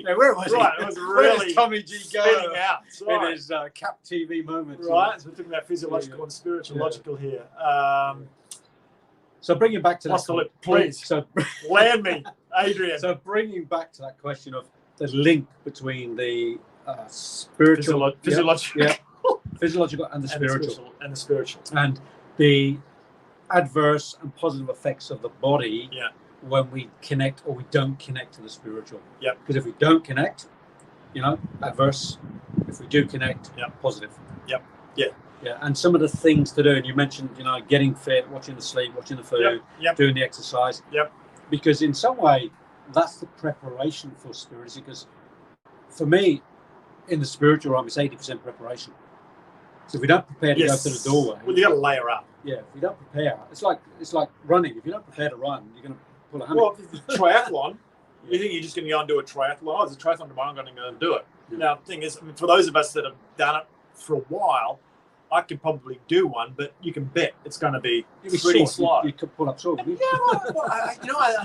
Yeah, where was he? Right, it was Where really does Tommy G go spinning out. in his Cap TV moments? Right, so we're talking about physiological and spiritualogical here. So bringing back to that, please. So Land me, Adrian. So bringing back to that question of the link between the spiritual, physiological and the spiritual, and the adverse and positive effects of the body when we connect or we don't connect to the spiritual. Yeah. Because if we don't connect, adverse. If we do connect, positive. Yep. Yeah. Yeah, and some of the things to do, and you mentioned, getting fit, watching the sleep, watching the food, doing the exercise. Yep. Because in some way, that's the preparation for spirituality. Because for me, in the spiritual realm, it's 80% preparation. So if we don't prepare to go to the doorway, well, you got to layer up. Yeah, if you don't prepare, it's like running. If you don't prepare to run, you're going to pull a hammy. Well, triathlon. You think you're just going to go and do a triathlon? Oh, there's a triathlon tomorrow. I'm going to go and do it. Yeah. Now, the thing is, for those of us that have done it for a while, I could probably do one, but you can bet it's going to be pretty slow. You could pull up sore. I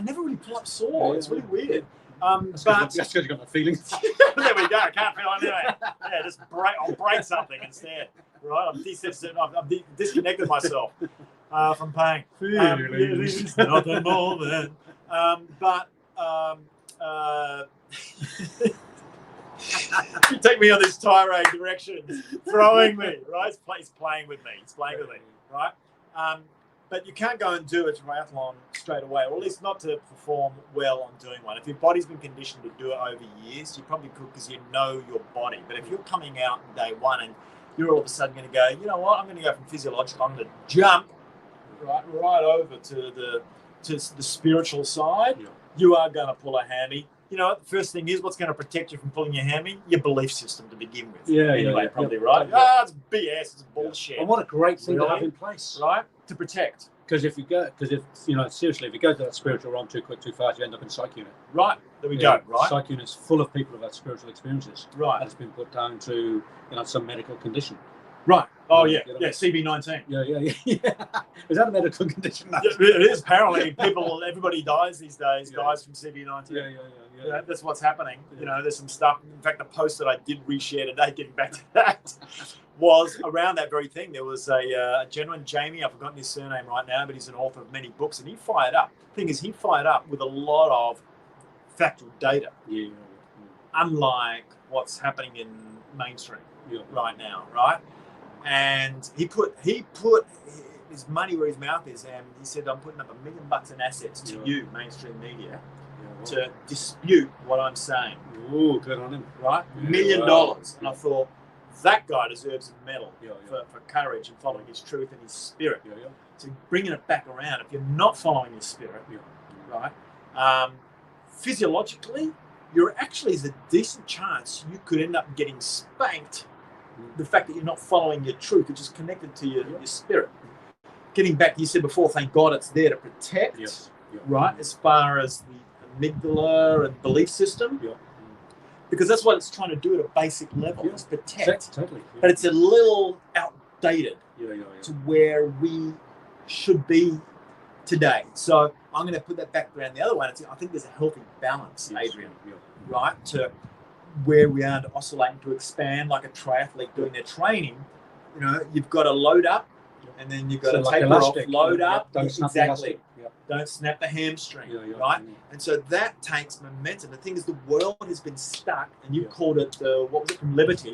never really pull up sore. Yeah, it's really weird. That's because you've got no feelings. There we go. Can't feel anything. Yeah, I'll break something instead. Right? I've disconnected myself from pain. Feelings. Nothing more than. You take me on this tirade direction, throwing me, right? He's playing with me. Right? But you can't go and do a triathlon straight away, or at least not to perform well on doing one. If your body's been conditioned to do it over years, you probably could because you know your body. But if you're coming out on day one and you're all of a sudden going to go, you know what, I'm going to go from physiological, I'm going to jump right over to the spiritual side, you are going to pull a hammy. You know, the first thing is, what's going to protect you from pulling your hammy? Your belief system to begin with. Probably right. It's BS. It's bullshit. And what a great thing to have in place, right? To protect. Because if you go to that spiritual realm too quick, too fast, you end up in psych unit. Right. There we go. Right. Psych unit's full of people who've had spiritual experiences. Right. And it's been put down to some medical condition. Right. Oh yeah. Yeah. CB19. Yeah. Is that a medical condition? Yeah, it is. Apparently, everybody dies these days. Dies from CB19. Yeah. That's what's happening. Yeah. There's some stuff. In fact, the post that I did reshare today, getting back to that, was around that very thing. There was a gentleman, Jamie. I've forgotten his surname right now, but he's an author of many books, and he fired up. The thing is, he fired up with a lot of factual data. Yeah. Unlike what's happening in mainstream right now, right? And he put his money where his mouth is, and he said, "I'm putting up $1 million in assets to you, mainstream media, to dispute what I'm saying." Ooh, good on him, right? $1 million. And I thought that guy deserves a medal for courage and following his truth and his spirit. So bringing it back around, if you're not following your spirit, right? Physiologically, there's a decent chance you could end up getting spanked. The fact that you're not following your truth, which is connected to your spirit. Getting back, you said before, thank God it's there to protect, right? As far as the amygdala and belief system, because that's what it's trying to do at a basic level, is protect. Totally. But it's a little outdated to where we should be today. So I'm going to put that back around the other one. I think there's a healthy balance, Adrian, right? To where we are to oscillate and to expand like a triathlete doing their training. You know, you've got to load up, and then you've got to like taper off, elastic. load up. Don't snap the Exactly. elastic. Yep. Don't snap the hamstring, Yeah. right? And so that takes momentum. The thing is, the world has been stuck, and you called it what was it, from liberty,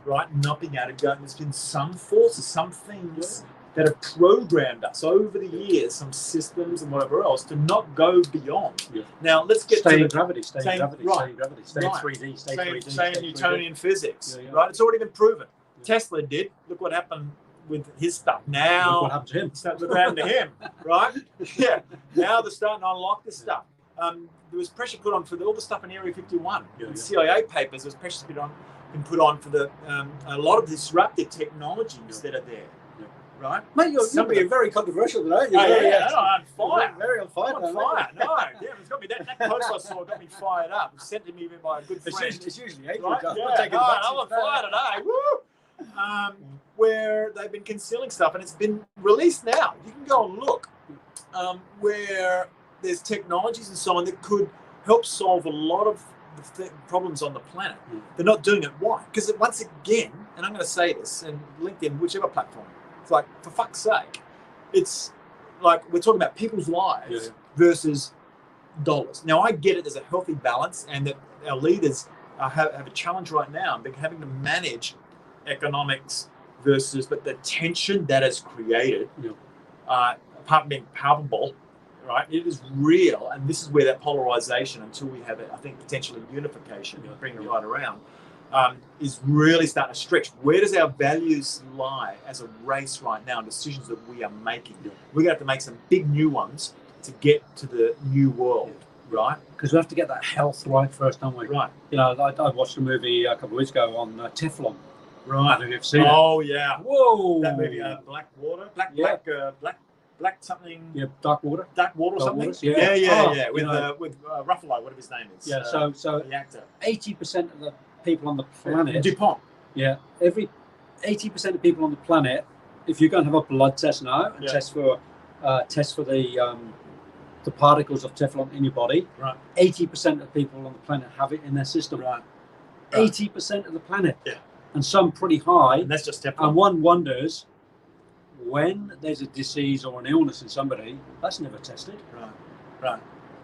right? Not being able to go. And there's been some forces, some things that have programmed us over the years, some systems and whatever else, to not go beyond. Now let's get stay to in gravity, stay in gravity, right. stay in gravity, stay in Right. 3D, stay Stay 3D, in stay Newtonian physics, Yeah. right? It's already been proven. Tesla did. Look what happened with his stuff. Now, Look what happened to him. look what happened to him, right? Yeah. Now they're starting to unlock this stuff. There was pressure put on for all the stuff in Area 51. The CIA papers, there was pressure been put on for the a lot of disruptive technologies that are there, right? Mate, you're very controversial today. No, I'm fire. Very on fire. I'm on fire. No, yeah, it's got me. That post I saw got me fired up. It was sent to me by a good friend. It's usually April. Right? I'm Yeah, not taking no, the I'm on fire today. Woo! Where they've been concealing stuff, and it's been released now. You can go and look where there's technologies and so on that could help solve a lot of the problems on the planet. They're not doing it. Why? Because once again, and I'm going to say this, and LinkedIn, whichever platform, it's like, for fuck's sake, it's like we're talking about people's lives versus dollars. Now, I get it. There's a healthy balance, and that our leaders have a challenge right now. They're having to manage economics versus, but the tension that is created, apart from being palpable, right? It is real, and this is where that polarization, until we have it, I think potentially unification, bring it right around, is really starting to stretch. Where does our values lie as a race right now? Decisions that we are making, we're going to have to make some big new ones to get to the new world, right? Because we have to get that health right first, don't we? Right. You know, I watched a movie a couple of weeks ago on Teflon. Right. Have you ever seen it? Oh yeah. Whoa. That movie, Black Water, Black something. Yeah, Dark Water. Dark Water or Dark something. Waters, yeah. With Ruffalo, whatever his name is. Yeah. So the actor. 80% of the people on the planet. DuPont. Yeah. 80% of people on the planet, if you're going to have a blood test now and test for the particles of Teflon in your body, right? 80% of people on the planet have it in their system. Right. 80% of the planet. Yeah. And some pretty high. And that's just Teflon. And one wonders, when there's a disease or an illness in somebody, that's never tested. Right.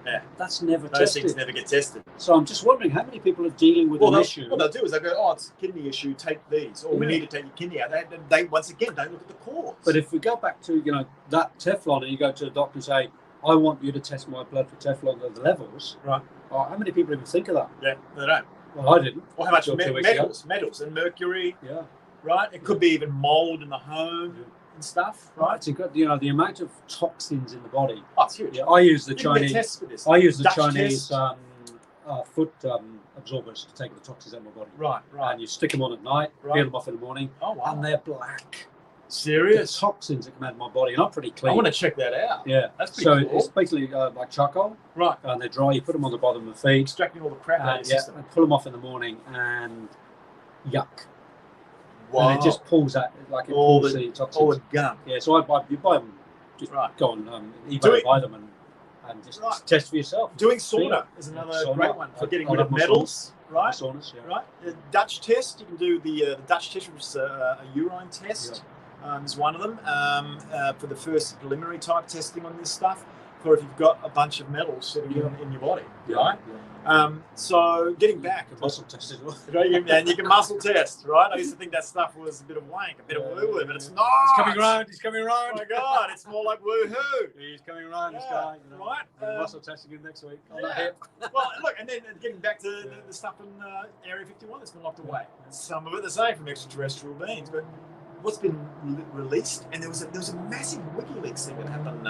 Yeah. That's never Those tested. things never get tested. So I'm just wondering how many people are dealing with an issue. What they'll do is they go, oh, it's a kidney issue, take these. Or we need to take your kidney out. They once again don't look at the cause. But if we go back to, that Teflon, and you go to the doctor and say, I want you to test my blood for Teflon at the levels. Right. How many people even think of that? Yeah, they don't. Well, I didn't. Or how much metals and mercury. Yeah. Right? It could be even mold in the home and stuff. Right? It's the amount of toxins in the body. Oh, it's huge. Yeah, I use the You can get Chinese. tests for this. I use the Dutch Chinese test. foot absorbers to take the toxins out of my body. Right. And you stick them on at night, peel them off in the morning, Oh, wow. and they're black. Serious? The toxins that come out of my body, and I'm pretty clean. I want to check that out. Yeah, that's pretty so cool. it's basically like charcoal, Right. and they're dry. You put them on the bottom of the feet, Extracting all the crap out of your system. and pull them off in the morning, and yuck. Wow. And it just pulls out like it all pulls the the toxins. all the gunk. Yeah, so you buy them. Just go on eBay, buy them, and just test for yourself. Doing sauna is another great one for getting rid of metals. Right. Saunas, Right. The Dutch test, you can do the Dutch test, which is a urine test. Is one of them for the first preliminary type testing on this stuff, for if you've got a bunch of metals sitting in your body, right? So getting back, muscle test as well. And you can muscle test, right? I used to think that stuff was a bit of wank, a bit of woo-woo, but it's not. He's coming round. He's coming round. Oh my God, it's more like woo-hoo. He's coming round. This guy, right? Muscle testing him next week. On that Yeah. hip. Well, look, and then getting back to the stuff in Area 51 that's been locked away. Some of it the same from extraterrestrial beings, but what's been released, and there was a massive WikiLeaks thing that happened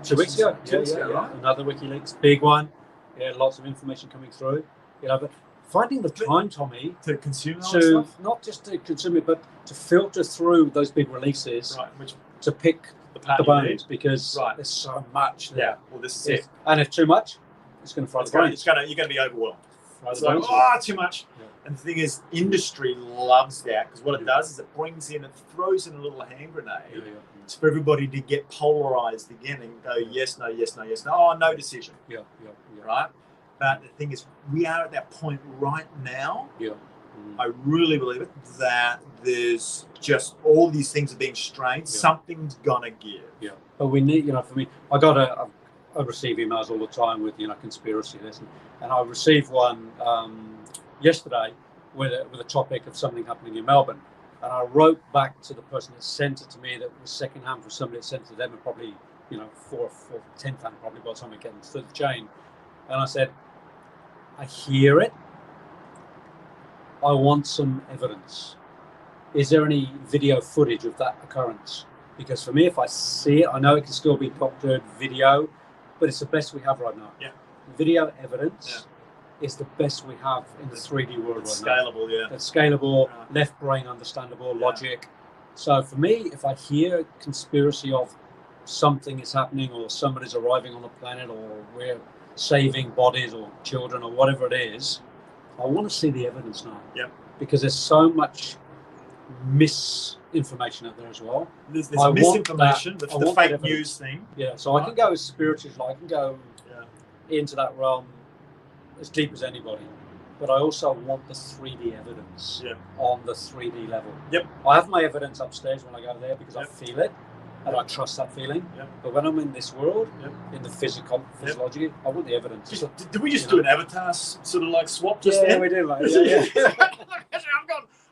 2 weeks ago. 2 weeks ago, right? Another WikiLeaks, big one. Yeah, lots of information coming through. But finding the time, Tommy, to consume that to stuff, not just to consume it, but to filter through those big releases, right? Which to pick the bones, because Right. there's so much there. yeah, well, this is it. And if too much, it's going to fry the brains. You're going to be overwhelmed. Fry the It's like, brains. too much. Yeah. And the thing is, industry loves that, because what it does is it brings in, it throws in a little hand grenade for everybody to get polarized again and go yes, no, yes, no, yes, no. Oh, no decision. Yeah. Right? But the thing is, we are at that point right now. Yeah. I really believe it, that there's just all these things are being strained. Yeah. Something's gonna give. Yeah. But we need, for me, I receive emails all the time with, conspiracy this, and I received one yesterday with a topic of something happening in Melbourne, and I wrote back to the person that sent it to me that was secondhand from somebody that sent it to them, and probably 10th hand probably by the time it gets through the chain, and I said, I hear it. I want some evidence. Is there any video footage of that occurrence? Because for me, if I see it, I know it can still be doctored video, but it's the best we have right now. Yeah. Video evidence is the best we have in the 3D world It's right scalable, now. It's scalable, left brain understandable, logic. So for me, if I hear conspiracy of something is happening or somebody's arriving on the planet or we're saving bodies or children or whatever it is, I want to see the evidence now. Yeah. Because there's so much misinformation out there as well. There's misinformation, the fake news thing. Yeah, so I can go as spiritual, I can go into that realm as deep as anybody. But I also want the 3D evidence on the 3D level. Yep. I have my evidence upstairs when I go there because I feel it and I trust that feeling. Yep. But when I'm in this world, in the physiology, I want the evidence. Did we just do an avatar sort of like swap just then? Yeah, we did. Like, yeah.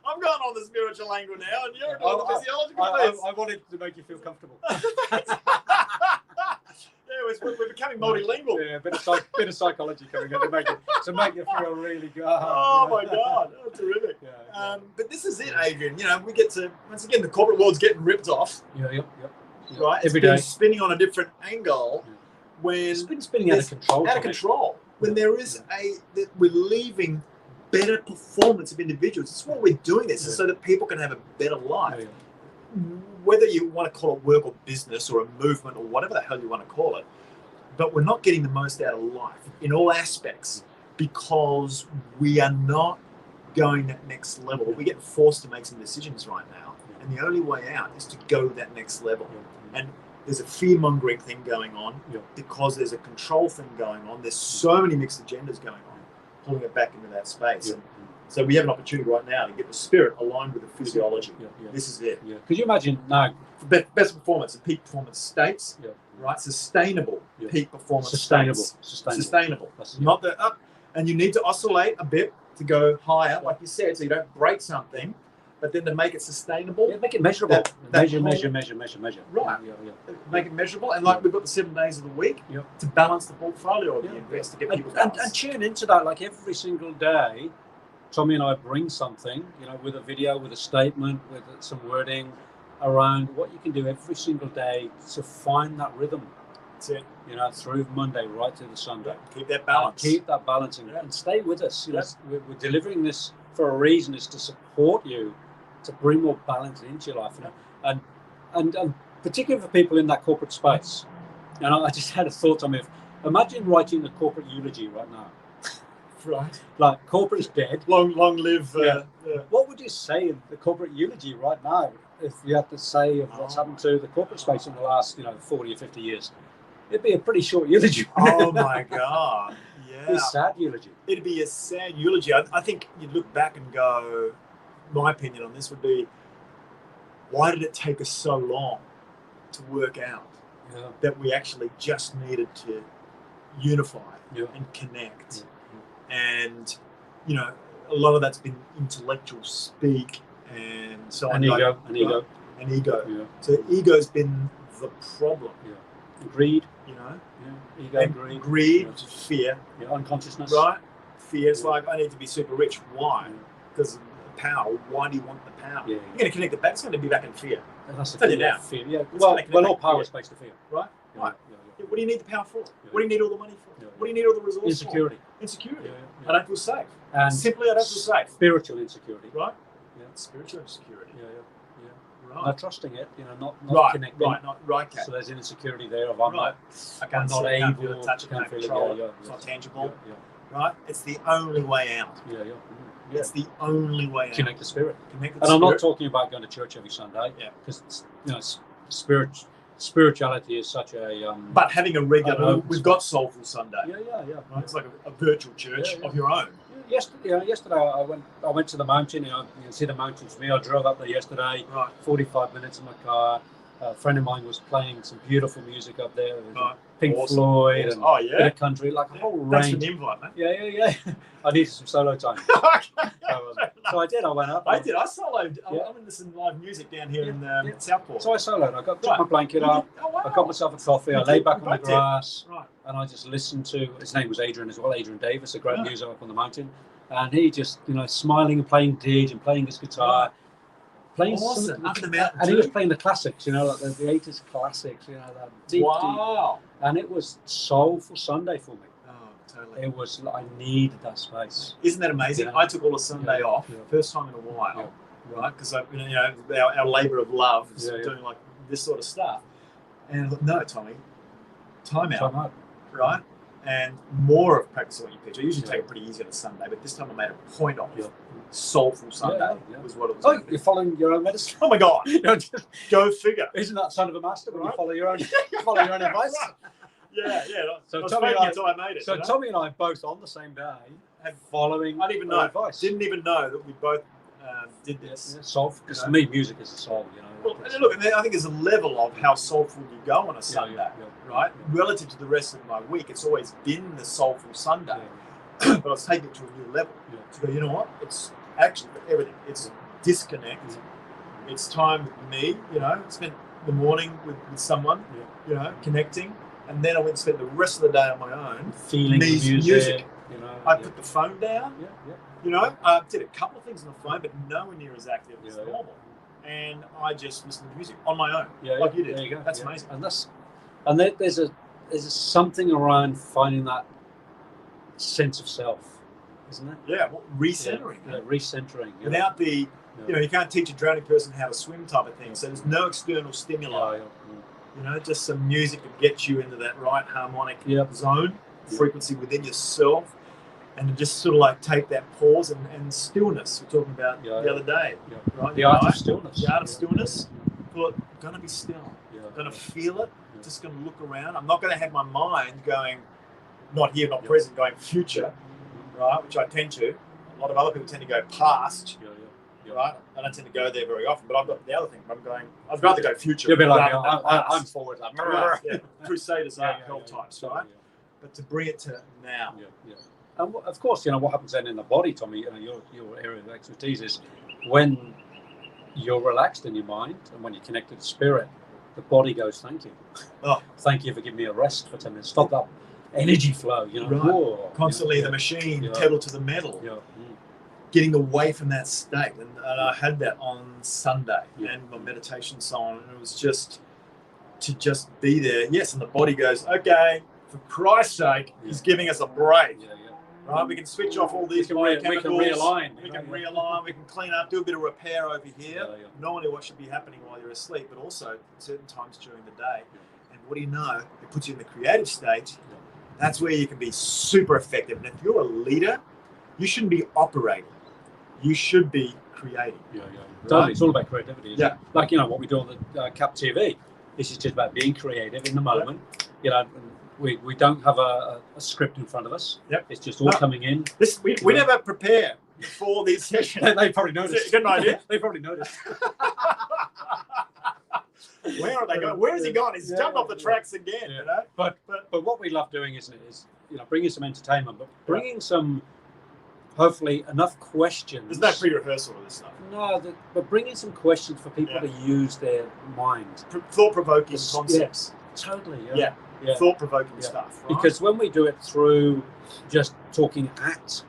I'm going on the spiritual angle now, and you're on the physiological piece. I wanted to make you feel comfortable. We're becoming multilingual. Yeah, a bit of psychology coming in to make you feel really good. Oh my God, oh, terrific. Yeah. But this is it, Adrian. We get to, once again, the corporate world's getting ripped off. Yep. Right? Every it's been day. Spinning on a different angle when it's been spinning out of control. Out of control. When there is we're leaving better performance of individuals. That's why we're doing this, is so that people can have a better life. Whether you want to call it work or business or a movement or whatever the hell you want to call it, but we're not getting the most out of life in all aspects because we are not going that next level. We're getting forced to make some decisions right now, and the only way out is to go that next level. And there's a fear-mongering thing going on because there's a control thing going on. There's so many mixed agendas going on, pulling it back into that space. And so we have an opportunity right now to get the spirit aligned with the physiology. This is it. Could you imagine now? Best performance and peak performance states, right? Sustainable peak performance states. Sustainable. Not the up. And you need to oscillate a bit to go higher, like you said, so you don't break something, but then to make it sustainable. Yeah, make it measurable. Measure. Right. Make it measurable. And like we've got the 7 days of the week to balance the portfolio of the invest to get people and tune into that like every single day. Tommy and I bring something, with a video, with a statement, with some wording around what you can do every single day to find that rhythm. That's it. Through Monday right to the Sunday. Keep that balance. And stay with us. We're delivering this for a reason, is to support you, to bring more balance into your life. And particularly for people in that corporate space. And I just had a thought, Tommy, imagine writing a corporate eulogy right now. Right. Like, corporate's dead. Long live. What would you say in the corporate eulogy right now if you had to say of what's happened to the corporate space in the last, 40 or 50 years? It'd be a pretty short eulogy. Oh my God. Yeah. It'd be a sad eulogy. It'd be a sad eulogy. I think you'd look back and go, my opinion on this would be, why did it take us so long to work out that we actually just needed to unify and connect? And, a lot of that's been intellectual speak and so on. And ego. Yeah. So ego's been the problem. Yeah. Greed. Ego, and greed, fear. Yeah. Unconsciousness. Right? Fear is like, I need to be super rich. Why? Because of the power. Why do you want the power? Yeah. You're going to connect it back. It's going to be back in fear. That's Tell you now. Fear. Yeah. Well, all power is based to fear. Right? Yeah. Right. Yeah. What do you need the power for? Yeah. What do you need all the money for? Yeah. What do you need all the resources Insecurity. for? Insecurity. Yeah. I don't feel safe. And simply, I don't feel safe. Spiritual insecurity. Right? Yeah. Spiritual insecurity. Yeah. Right. Not trusting it, not right, connecting. Right. Okay. So there's an insecurity there of I'm not able to touch it, can't control it. It's not tangible. Right? It's the only way out. Yeah. It's the only way out. Connect the spirit. Connect the and spirit. I'm not talking about going to church every Sunday. Yeah. Because spirituality is such a But having a regular, open we've got Soulful Sunday. yeah. Right? It's like a virtual church of your own. Yesterday I went to the mountain. You can see the mountains from me. I drove up there yesterday. Right. 45 minutes in my car. A friend of mine was playing some beautiful music up there. Right. Pink Awesome. Floyd and Oh, bit yeah. of country, like a whole Thanks for range. the invite, mate. Yeah. I needed some solo time. So I did. I went up. I did. I soloed. Yeah. I'm in some live music down here in Yeah. Southport. So I soloed. I took Right. my blanket up. Oh, wow. I got myself a coffee. You I lay did. back We on the both did. grass. Right. And I just listened to, his name was Adrian as well, Adrian Davis, a great Yeah. muser up on the mountain. And he just, smiling and playing dig and playing his guitar. Playing Awesome. some, Up in the mountain and he was too? playing the classics, like the 80s classics, that deep. Wow. And it was Soulful Sunday for me. Oh, totally. It was, I needed that space. Isn't that amazing? Yeah. I took all of Sunday Yeah. off, Yeah. first time in a while, Yeah. right? Because our labour of love is Yeah. doing like this sort of stuff. And I thought, no, Tommy, time out, Time out. right? And more of practicing what you pitch. I usually Yeah. take it pretty easy on a Sunday, but this time I made a point of Yeah. Soulful Sunday Yeah. was what it was. Oh, gonna be. you're following your own medicine. Oh my God, go figure. Isn't that son of a master when you Right. follow your own advice? Yeah. So I was Tommy faking and I- until I made it. So you know? Tommy and I both on the same day Had- following I didn't even our know. advice. Didn't even know that we both did this. Soul, because You to know? me, music is a soul. Well, and look, I think there's a level of how soulful you go on a Sunday, yeah. right? Relative to the rest of my week, it's always been the Soulful Sunday, but I was taking it to a new level. Yeah. To go, you know what? It's actually for everything. It's disconnect. It's time with me. Spent the morning with someone. Connecting, and then I went and spent the rest of the day on my own. Feeling Me, music. I put the phone down. Yeah. Did a couple of things on the phone, but nowhere near as active as Yeah. normal. And I just listened to music on my own, Yeah, like you did. There you go. That's Yeah. amazing. And there's a something around finding that sense of self, isn't it? Yeah, well, recentering. Yeah, recentering. Without the, you can't teach a drowning person how to swim type of thing. So there's no external stimuli. Just some music that gets you into that right harmonic zone, frequency within yourself, and to just sort of like take that pause and stillness. We were talking about the other day, right? The art of stillness. The art of stillness. Thought, gonna be still. Yeah. Gonna feel it. Just gonna look around. I'm not gonna have my mind going, not here, not present, going future, right? Which I tend to. A lot of other people tend to go past. Right, I don't tend to go there very often, but I've got the other thing. I'm going. I'd rather go future. You'll be like, rather than I'm past. forward. Right, yeah. Crusaders are Yeah, hell yeah, types, yeah. right? But to bring it to now, And of course, what happens then in the body, Tommy, your area of expertise is when you're relaxed in your mind and when you're connected to spirit, the body goes, thank you. Oh. Thank you for giving me a rest for 10 minutes. Stop that energy flow, Right. Whoa, constantly the machine, pedal to the metal, Yeah. getting away from that state. And I had that on Sunday Yeah. and my meditation song, and it was just to just be there. Yes, and the body goes, okay, for Christ's sake, he's giving us a break. Right, we can switch off all these biochemicals. We can realign. We can realign. We can clean up, do a bit of repair over here. Yeah. Not only what should be happening while you're asleep, but also at certain times during the day. And what do you know? It puts you in the creative state. That's where you can be super effective. And if you're a leader, you shouldn't be operating. You should be creating. Totally. It's all about creativity. Yeah. Like, what we do on the Cap TV. This is just about being creative in the moment. We don't have a script in front of us. Yep. It's just all coming in. We never prepare for these sessions. They probably noticed. Get an idea? They probably noticed. Where are they going? Where has he gone? He's jumped off the tracks again. Yeah. But what we love doing is bringing some entertainment, but bringing some, hopefully, enough questions. There's no pre-rehearsal of this stuff. No, but bringing some questions for people to use their mind. Thought-provoking concepts. Totally. Yeah. Thought-provoking stuff. Right? Because when we do it through just talking at,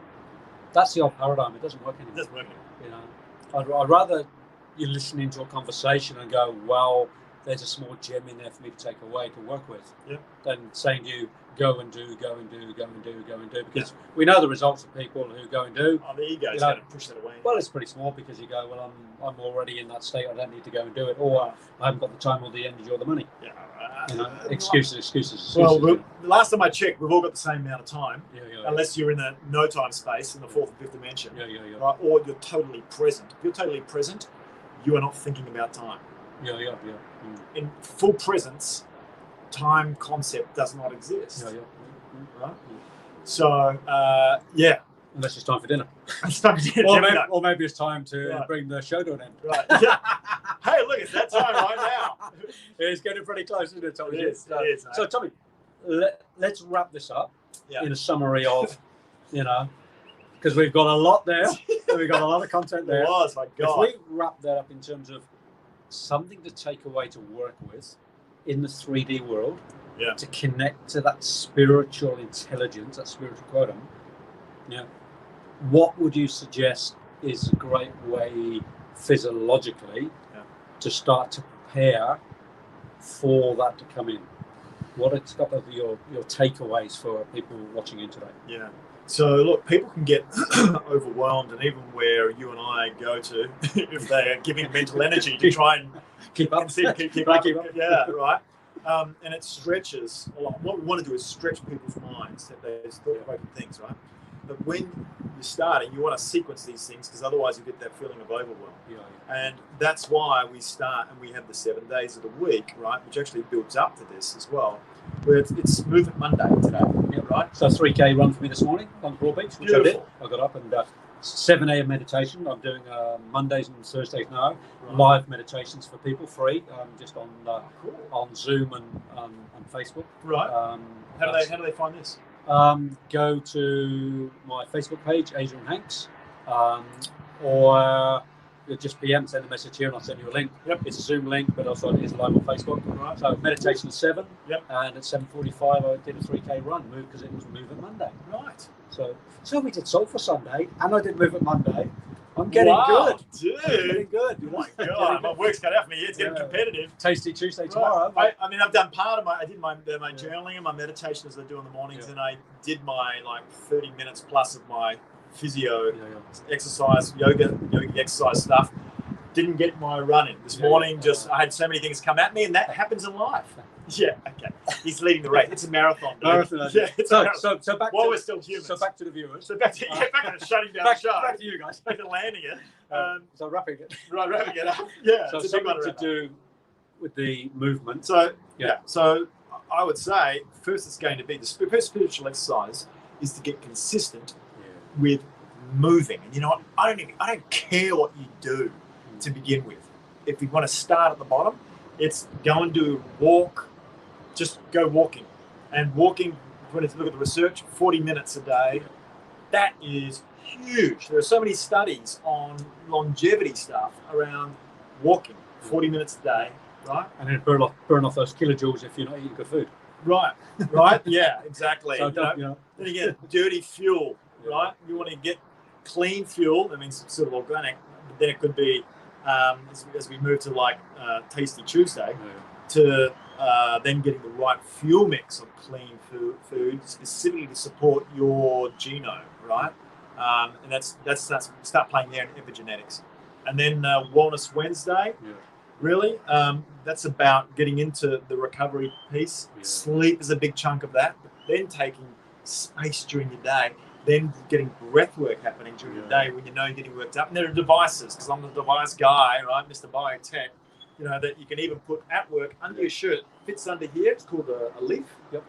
that's the old paradigm. It doesn't work anymore. It doesn't work anymore. I'd rather you listen into a conversation and go, well, there's a small gem in there for me to take away to work with, than saying to you, go and do, go and do, go and do, go and do. Because we know the results of people who go and do. Oh, the ego's going to push that away. Well, it's pretty small because you go, well, I'm already in that state. I don't need to go and do it, or I haven't got the time or the energy or the money. Excuses. Well, the last time I checked, we've all got the same amount of time, Yeah. unless you're in the no time space in the fourth and fifth dimension, Yeah. right? Or you're totally present. If you're totally present, you are not thinking about time. In full presence, time concept does not exist. Right? So, Unless it's time for dinner. It's time for dinner. Or maybe it's time to bring the show to an end. Right. Yeah. Hey, look, it's that time right now. It's getting pretty close, isn't it, Tommy? It is, mate. So, Tommy, let's wrap this up in a summary of, because we've got a lot there. We've got a lot of content there. It was, my God. If we wrap that up in terms of something to take away to work with in the 3D world, to connect to that spiritual intelligence, that spiritual quantum, what would you suggest is a great way physiologically to start to prepare for that to come in? What are a couple of your takeaways for people watching in today? Yeah. So look, people can get overwhelmed, and even where you and I go to, if they are giving mental energy to try and keep up. Keep up. Yeah, right. And it stretches a lot. What we want to do is stretch people's minds, that there's thought-provoking things, right? But when you're starting, you want to sequence these things, because otherwise you get that feeling of overwhelm. And that's why we start, and we have the 7 days of the week, right, which actually builds up to this as well, where it's Movement Monday today, right? So 3K run for me this morning on Broad Beach, which Beautiful. I got up, and 7 a.m. meditation. I'm doing Mondays and Thursdays now, live meditations for people, free, just on Zoom and on Facebook. Right. How do they find this? Go to my Facebook page, Adrian Hanks, or just PM, send a message here, and I'll send you a link. It's a Zoom link, but also it is live on Facebook. Right. So meditation at 7, and at 7:45 I did a 3K run, because it was Movement Monday. Right. So we did Soul for Sunday, and I did Movement Monday. I'm getting good, dude. I'm getting good. Oh my God, my work's cut out for me. It's getting competitive. Tasty Tuesday tomorrow. I mean, I've done part of I did my journaling and my meditation as I do in the mornings, and I did my 30 minutes plus of my physio exercise, yoga exercise stuff. Didn't get my running this morning. I had so many things come at me, and that happens in life. Yeah, okay. He's leading the race. It's a marathon. It's a marathon. So back while to, we're still humans. So back to the viewers. So back to shutting down the show. Back to you guys. Back to landing it. So wrapping it. Right, wrapping it up. Yeah. So something to do with the movement. So So I would say first it's going to be the first spiritual exercise is to get consistent with moving. And you know what? I don't care what you do to begin with. If you want to start at the bottom, it's go and do a walk. Just go walking. And walking, when you look at the research, 40 minutes a day, that is huge. There are so many studies on longevity stuff around walking, 40 minutes a day, right? And then burn off those kilojoules if you're not eating good food. Right, yeah, exactly. So then again, dirty fuel, right? You want to get clean fuel, that means sort of organic, but then it could be, as we move to Tasty Tuesday, to then getting the right fuel mix of clean food specifically to support your genome, right? And that's start playing there in epigenetics. And then Wellness Wednesday, really, that's about getting into the recovery piece. Sleep is a big chunk of that, but then taking space during your day, then getting breath work happening during the day when you know you're getting worked up. And there are devices, because I'm the device guy, right, Mr. Biotech, that you can even put at work under your shirt. Fits under here. It's called a leaf. It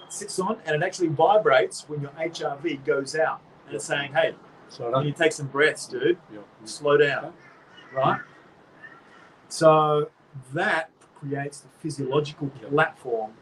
sits on, and it actually vibrates when your HRV goes out. And it's saying, hey, you take some breaths, dude. Slow down. Right? So that creates the physiological platform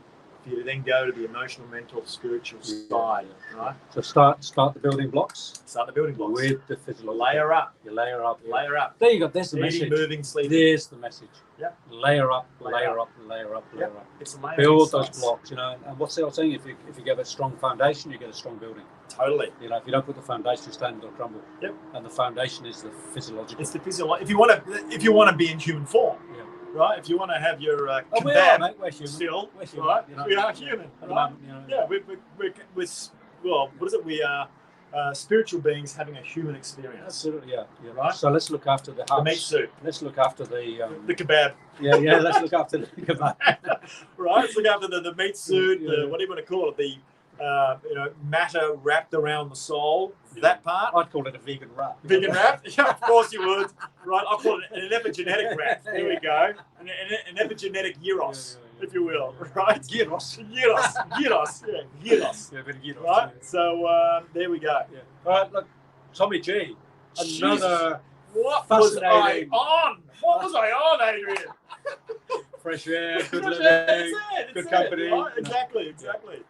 for you to then go to the emotional, mental, spiritual side, right? So start the building blocks. Start the building blocks. With the physiological. Layer up. You layer up. Layer up. There you go. There's the message. Moving, sleeping. There's the message. Yep. Layer up, layer up, layer up, layer up. It's a layer. Build those blocks, And what's the old saying? If you get a strong foundation, you get a strong building. Totally. If you don't put the foundation, you stand, it'll crumble. Yep. And the foundation is the physiological. It's the physiological. If you want to be in human form. Right, if you want to have your kebab, we are, mate. We're human. Still, we're human. Right? We are human. Right? Yeah, we're what is it? We are spiritual beings having a human experience. Absolutely, yeah. Right. So let's look after the house. The meat suit. Let's look after the kebab. Yeah. Let's look after the kebab. Right. Let's look after the meat suit. What do you want to call it? matter wrapped around the soul. That part. I'd call it a vegan wrap. Vegan wrap? Yeah, of course you would. Right, I'll call it an epigenetic wrap. There we go. An epigenetic gyros, if you will. Right? Gyros. Gyros. Gyros. Yeah, gyros. Yeah, a bit of gyros. Right? So there we go. Yeah. All right, look, Tommy G. Another what was I fascinating on? What was I on, Adrian? fresh air, good That's living, it, good that's company. it, right? Exactly.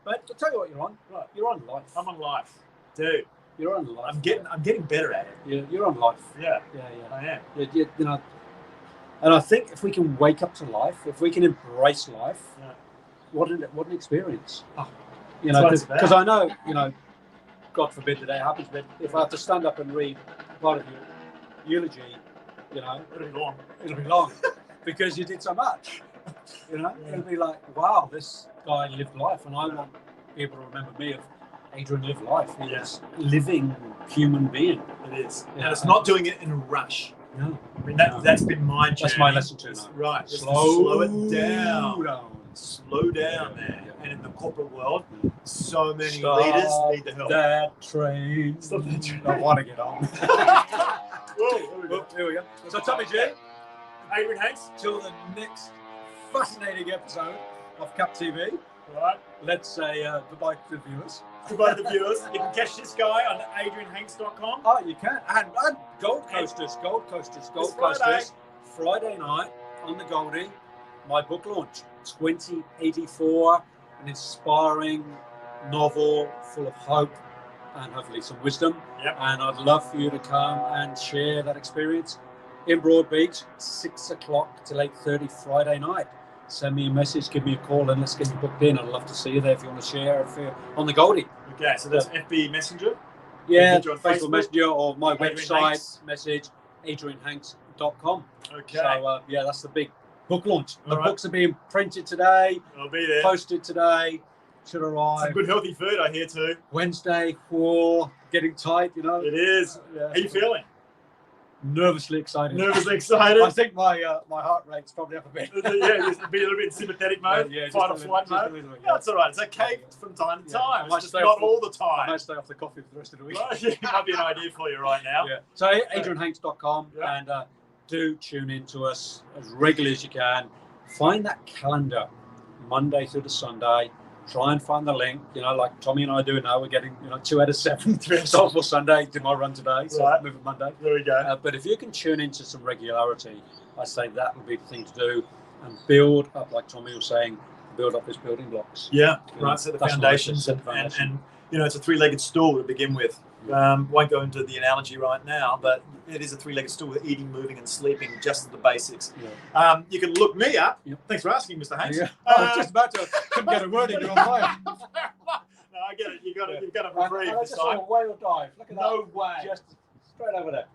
But I'll tell you what you're on. Right. You're on life. I'm on life. Dude, You're on life. I'm getting better at it. You're on life. Yeah, Yeah. I am. You know, and I think if we can wake up to life, if we can embrace life, what an experience. Oh, you know, that's what it's because I know, you know, God forbid that it happens, but if I have to stand up and read part of your eulogy, you know, it'll be long because you did so much. You know, it'll be like, wow, this guy lived life, and I want people to remember me of Adrian lived life. He was a living human being. It is. Yeah. And it's not doing it in a rush. No. I mean, that's been my journey. That's my lesson too now. Right. Just Slow it down. Slow down Yeah. there. And in the corporate world, so many Stop leaders need the help. that train. Stop that train. I want to get on. Whoa, Here we go. So Tommy G, Adrian Hanks. till the next fascinating episode of Cap TV. Right. Let's say goodbye to the viewers. Goodbye to the viewers. You can catch this guy on adrianhanks.com. Oh, you can. And Gold Coasters. Friday night on the Goldie, my book launch, 2084, an inspiring novel full of hope and hopefully some wisdom. Yep. And I'd love for you to come and share that experience in Broadbeach, 6 o'clock till 8:30 Friday night. Send me a message, give me a call, and let's get you booked in. I'd love to see you there if you want to share if you're on the Goldie. Okay, so that's FB Messenger. Yeah, Page on Facebook Facebook. Messenger or my Adrian website Hanks. message, adrianhanks.com. Okay. So, that's the big book launch. The All right. books are being printed today, I'll be there. posted today, should Some arrive good healthy food I hear too. Wednesday for getting tight, you know. It is. Yeah. How you feeling? Nervously excited. Nervously excited? I think my heart rate's probably up a bit. Yeah, just be a little bit in sympathetic mode, Yeah, just fight a or little- flight just a mode. little, Yeah, that's all right. It's okay from time to Yeah. time. I might It's just stay not off all the I time. might stay off the coffee for the rest of the week. Right? Yeah, might be an idea for you right now. Yeah. So adrianhanks.com Yeah. and do tune in to us as regularly as you can. Find that calendar Monday through to Sunday. Try and find the link. You know, like Tommy and I do now. We're getting 2 out of 7 for Sunday. Did my run today, so Right. move it Monday. There we go. But if you can tune into some regularity, I say that would be the thing to do, and build up, like Tommy was saying, build up his building blocks. Yeah, You right. know, So the that's what foundations, it is, set the foundation. and it's a three-legged stool to begin with. Won't go into the analogy right now, but it is a three-legged stool with eating, moving, and sleeping, just the basics. Yeah. You can look me up. Yep. Thanks for asking, Mr. Hanks. Yeah. I was just about to couldn't get a word in on mine. No, I get it. You got to And breathe I this just saw time. a whale dive. Look at No that. way. Just straight over there.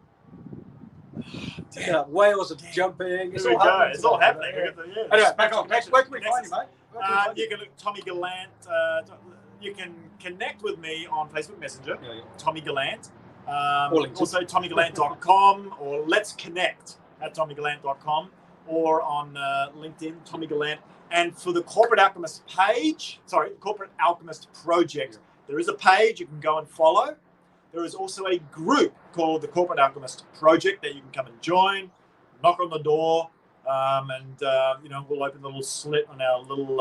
Look at that. Whales are jumping. It's Here we all go. happening. It's all happening. Yeah. Yeah. Anyway, back on. Where can we find you, mate? Where can we find You can look Tommy Gallant. You can connect with me on Facebook Messenger, Yeah. Tommy Gallant. All linked. Also, TommyGallant.com or Let's Connect at TommyGallant.com or on LinkedIn, Tommy Gallant. And for the Corporate Alchemist page, Corporate Alchemist Project, there is a page you can go and follow. There is also a group called the Corporate Alchemist Project that you can come and join, knock on the door, and we'll open the little slit on our little,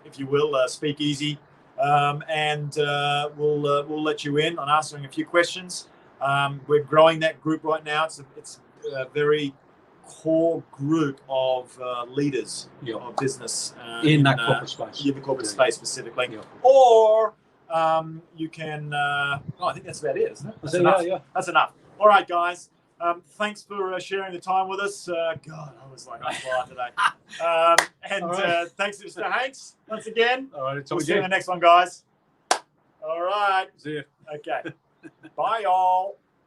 if you will, speakeasy. And we'll let you in on answering a few questions. We're growing that group right now. It's a very core group of leaders of business in that corporate space. in the corporate space specifically. Yeah. Or you can. I think that's about it, isn't it? That's enough. Yeah. That's enough. All right, guys. Thanks for sharing the time with us. God, I was like on fire today. And thanks to Mr. Hanks once again. All right, We'll see you in the next one, guys. All right. See you. Okay. Bye, y'all.